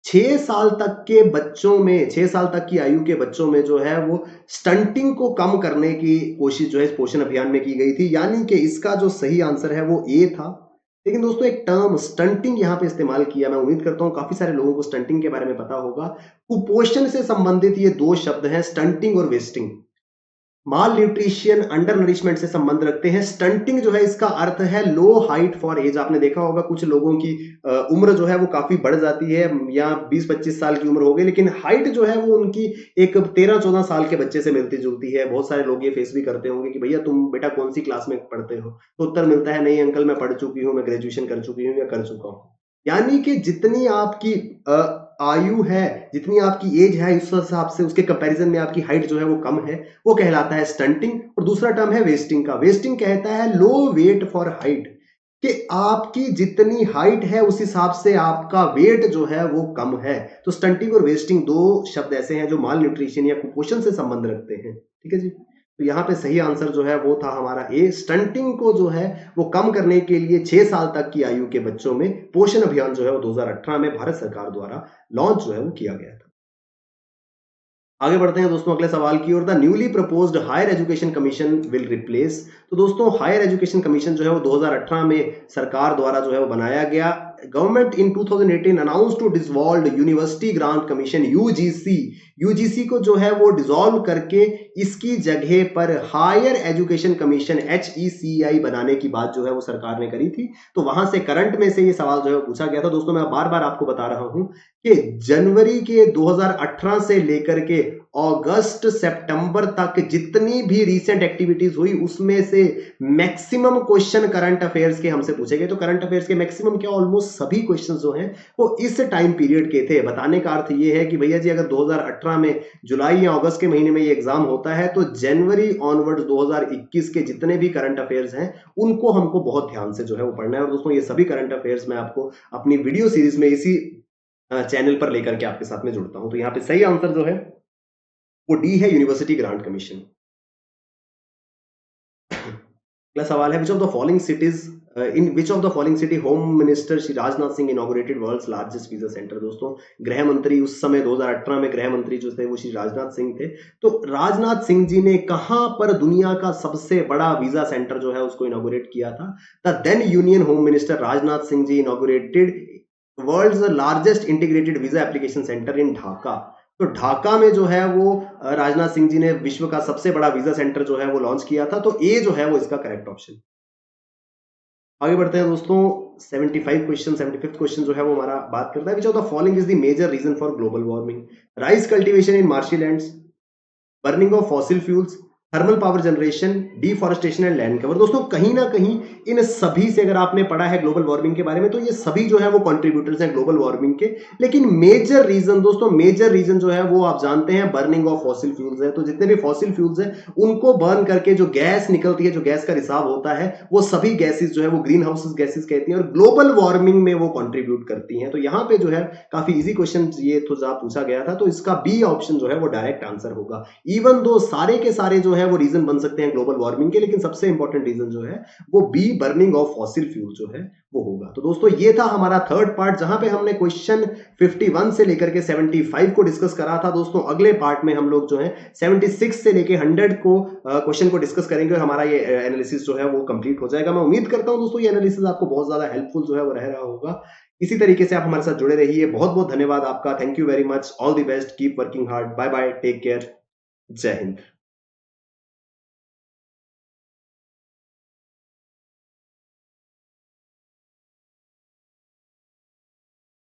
6 साल तक के बच्चों में, 6 साल तक की आयु के बच्चों में जो है वो स्टंटिंग को कम करने की कोशिश जो है इस पोषण अभियान में की गई थी। यानी कि इसका जो सही आंसर है वो ए था। लेकिन दोस्तों एक टर्म स्टंटिंग यहां पे इस्तेमाल किया, मैं उम्मीद करता हूं काफी सारे लोगों को स्टंटिंग के बारे में पता होगा। कुपोषण से संबंधित ये दो शब्द हैं, स्टंटिंग और वेस्टिंग। माल न्यूट्रिशन, अंडर नरिशमेंट से संबंध रखते हैं। स्टंटिंग जो है इसका अर्थ है लो हाइट फॉर एज। आपने देखा होगा कुछ लोगों की उम्र जो है वो काफी बढ़ जाती है, या 20-25 साल की उम्र हो गई, लेकिन हाइट जो है वो उनकी एक 13-14 साल के बच्चे से मिलती जुलती है। बहुत सारे लोग ये फेस भी करते होंगे कि भैया तुम बेटा कौन सी क्लास में पढ़ते हो, तो उत्तर मिलता है नहीं अंकल मैं पढ़ चुकी हूँ, मैं ग्रेजुएशन कर चुकी हूँ या कर चुका हूँ। यानी कि जितनी आपकी आयु है, जितनी आपकी एज है, उस हिसाब से उसके कंपैरिजन में आपकी हाइट जो है वो कम है, वो कहलाता है स्टंटिंग। और दूसरा टर्म है वेस्टिंग का। वेस्टिंग कहता है लो वेट फॉर हाइट। कि आपकी जितनी हाइट है उस हिसाब से आपका वेट जो है वो कम है। तो स्टंटिंग और वेस्टिंग दो शब्द ऐसे हैं जो माल न्यूट्रिशन या कुपोषण से संबंध रखते हैं। ठीक है जी। तो यहाँ पे सही आंसर जो है वो था हमारा ए। स्टंटिंग को जो है वो कम करने के लिए 6 साल तक की आयु के बच्चों में पोषण अभियान जो है वो 2018 में भारत सरकार द्वारा लॉन्च जो है वो किया गया था। आगे बढ़ते हैं दोस्तों अगले सवाल की ओर। The newly proposed higher education commission will replace. तो दोस्तों हायर एजुकेशन कमीशन जो है वो 2018 में सरकार द्वारा जो है वो बनाया गया। Government in 2018 announce to dissolve university grants commission UGC. UGC को जो है वो डिसॉल्व करके इसकी जगह पर हायर एजुकेशन कमीशन HECI बनाने की बात जो है वो सरकार ने करी थी। तो वहां से करंट में से ये सवाल जो है पूछा गया था। दोस्तों मैं बार बार आपको बता रहा हूं कि जनवरी के 2018 से लेकर के अगस्त सितंबर तक जितनी भी रीसेंट एक्टिविटीज हुई उसमें से मैक्सिमम क्वेश्चन करंट अफेयर्स के हमसे पूछे गए। तो करंट अफेयर्स के मैक्सिमम क्या ऑलमोस्ट सभी क्वेश्चंस जो हैं वो इस टाइम पीरियड के थे। बताने का अर्थ ये है कि भैया जी अगर 2018 में जुलाई या अगस्त के महीने में ये एग्जाम होता है तो जनवरी ऑनवर्ड्स 2021 के जितने भी करंट अफेयर्स हैं उनको हमको बहुत ध्यान से जो है वो पढ़ना है। और दोस्तों ये सभी करंट अफेयर्स मैं आपको अपनी वीडियो सीरीज में इसी चैनल पर लेकर के आपके साथ में जुड़ता हूं। तो यहाँ पे सही आंसर जो है वो डी है, यूनिवर्सिटी ग्रांट कमीशन। अगला सवाल है, which of the following cities in which of the following city home minister Shri Rajnath Singh inaugurated world's largest visa centre. दोस्तों गृह मंत्री उस समय 2018 में गृह मंत्री जो थे वो श्री राजनाथ सिंह थे। तो राजनाथ सिंह जी ने कहां पर दुनिया का सबसे बड़ा वीजा सेंटर जो है उसको इनॉग्रेट किया था? The then union home minister Rajnath Singh ji inaugurated world's largest integrated visa application centre in Dhaka. तो ढाका में जो है वो राजनाथ सिंह जी ने विश्व का सबसे बड़ा वीजा सेंटर जो है वो लॉन्च किया था। तो ए जो है वो इसका करेक्ट ऑप्शन। आगे बढ़ते हैं दोस्तों 75 क्वेश्चन 75 क्वेश्चन जो है वो हमारा बात करता है, which of the following is the major reason for global warming? Rice cultivation in marshy lands, burning of fossil fuels, thermal power generation, deforestation and land cover. दोस्तों कहीं ना कहीं इन सभी से अगर आपने पढ़ा है ग्लोबल वार्मिंग के बारे में तो ये सभी जो है वो कंट्रीब्यूटर्स हैं ग्लोबल वार्मिंग के। लेकिन मेजर रीजन दोस्तों मेजर रीजन जो है वो आप जानते हैं बर्निंग ऑफ फॉसिल फ्यूल्स है। तो जितने भी फॉसिल फ्यूल्स हैं उनको बर्न करके जो गैस निकलती है, जो गैस का रिसाव होता है, वो सभी गैसेस जो है वो ग्रीन हाउस गैसेस कहती हैं और ग्लोबल वार्मिंग में वो कंट्रीब्यूट करती हैं। तो यहाँ पे जो है काफी इजी क्वेश्चन ये तो पूछा गया था। तो इसका बी ऑप्शन जो है वो डायरेक्ट आंसर होगा। इवन दो सारे के सारे जो है वो रीजन बन सकते हैं ग्लोबल वार्मिंग के, लेकिन सबसे इंपॉर्टेंट रीजन जो है वो B burning of fossil fuel जो है वो होगा। तो दोस्तों ये था हमारा थर्ड पार्ट जहां पे हमने क्वेश्चन 51 से लेकर के 75 को डिस्कस करा था। दोस्तों अगले पार्ट में हम लोग जो है 76 से लेके 100 को क्वेश्चन को डिस्कस करेंगे और हमारा ये एनालिसिस जो है वो कंप्लीट हो जाएगा। मैं उम्मीद करता हूं दोस्तों ये एनालिसिस आपको बहुत ज्यादा हेल्पफुल जो है वो रह रहा होगा। इसी तरीके से आप हमारे साथ जुड़े रहिए। बहुत बहुत धन्यवाद आपका। Thank you very much. All the best. Keep working hard. Bye bye. Take care. जय हिंद।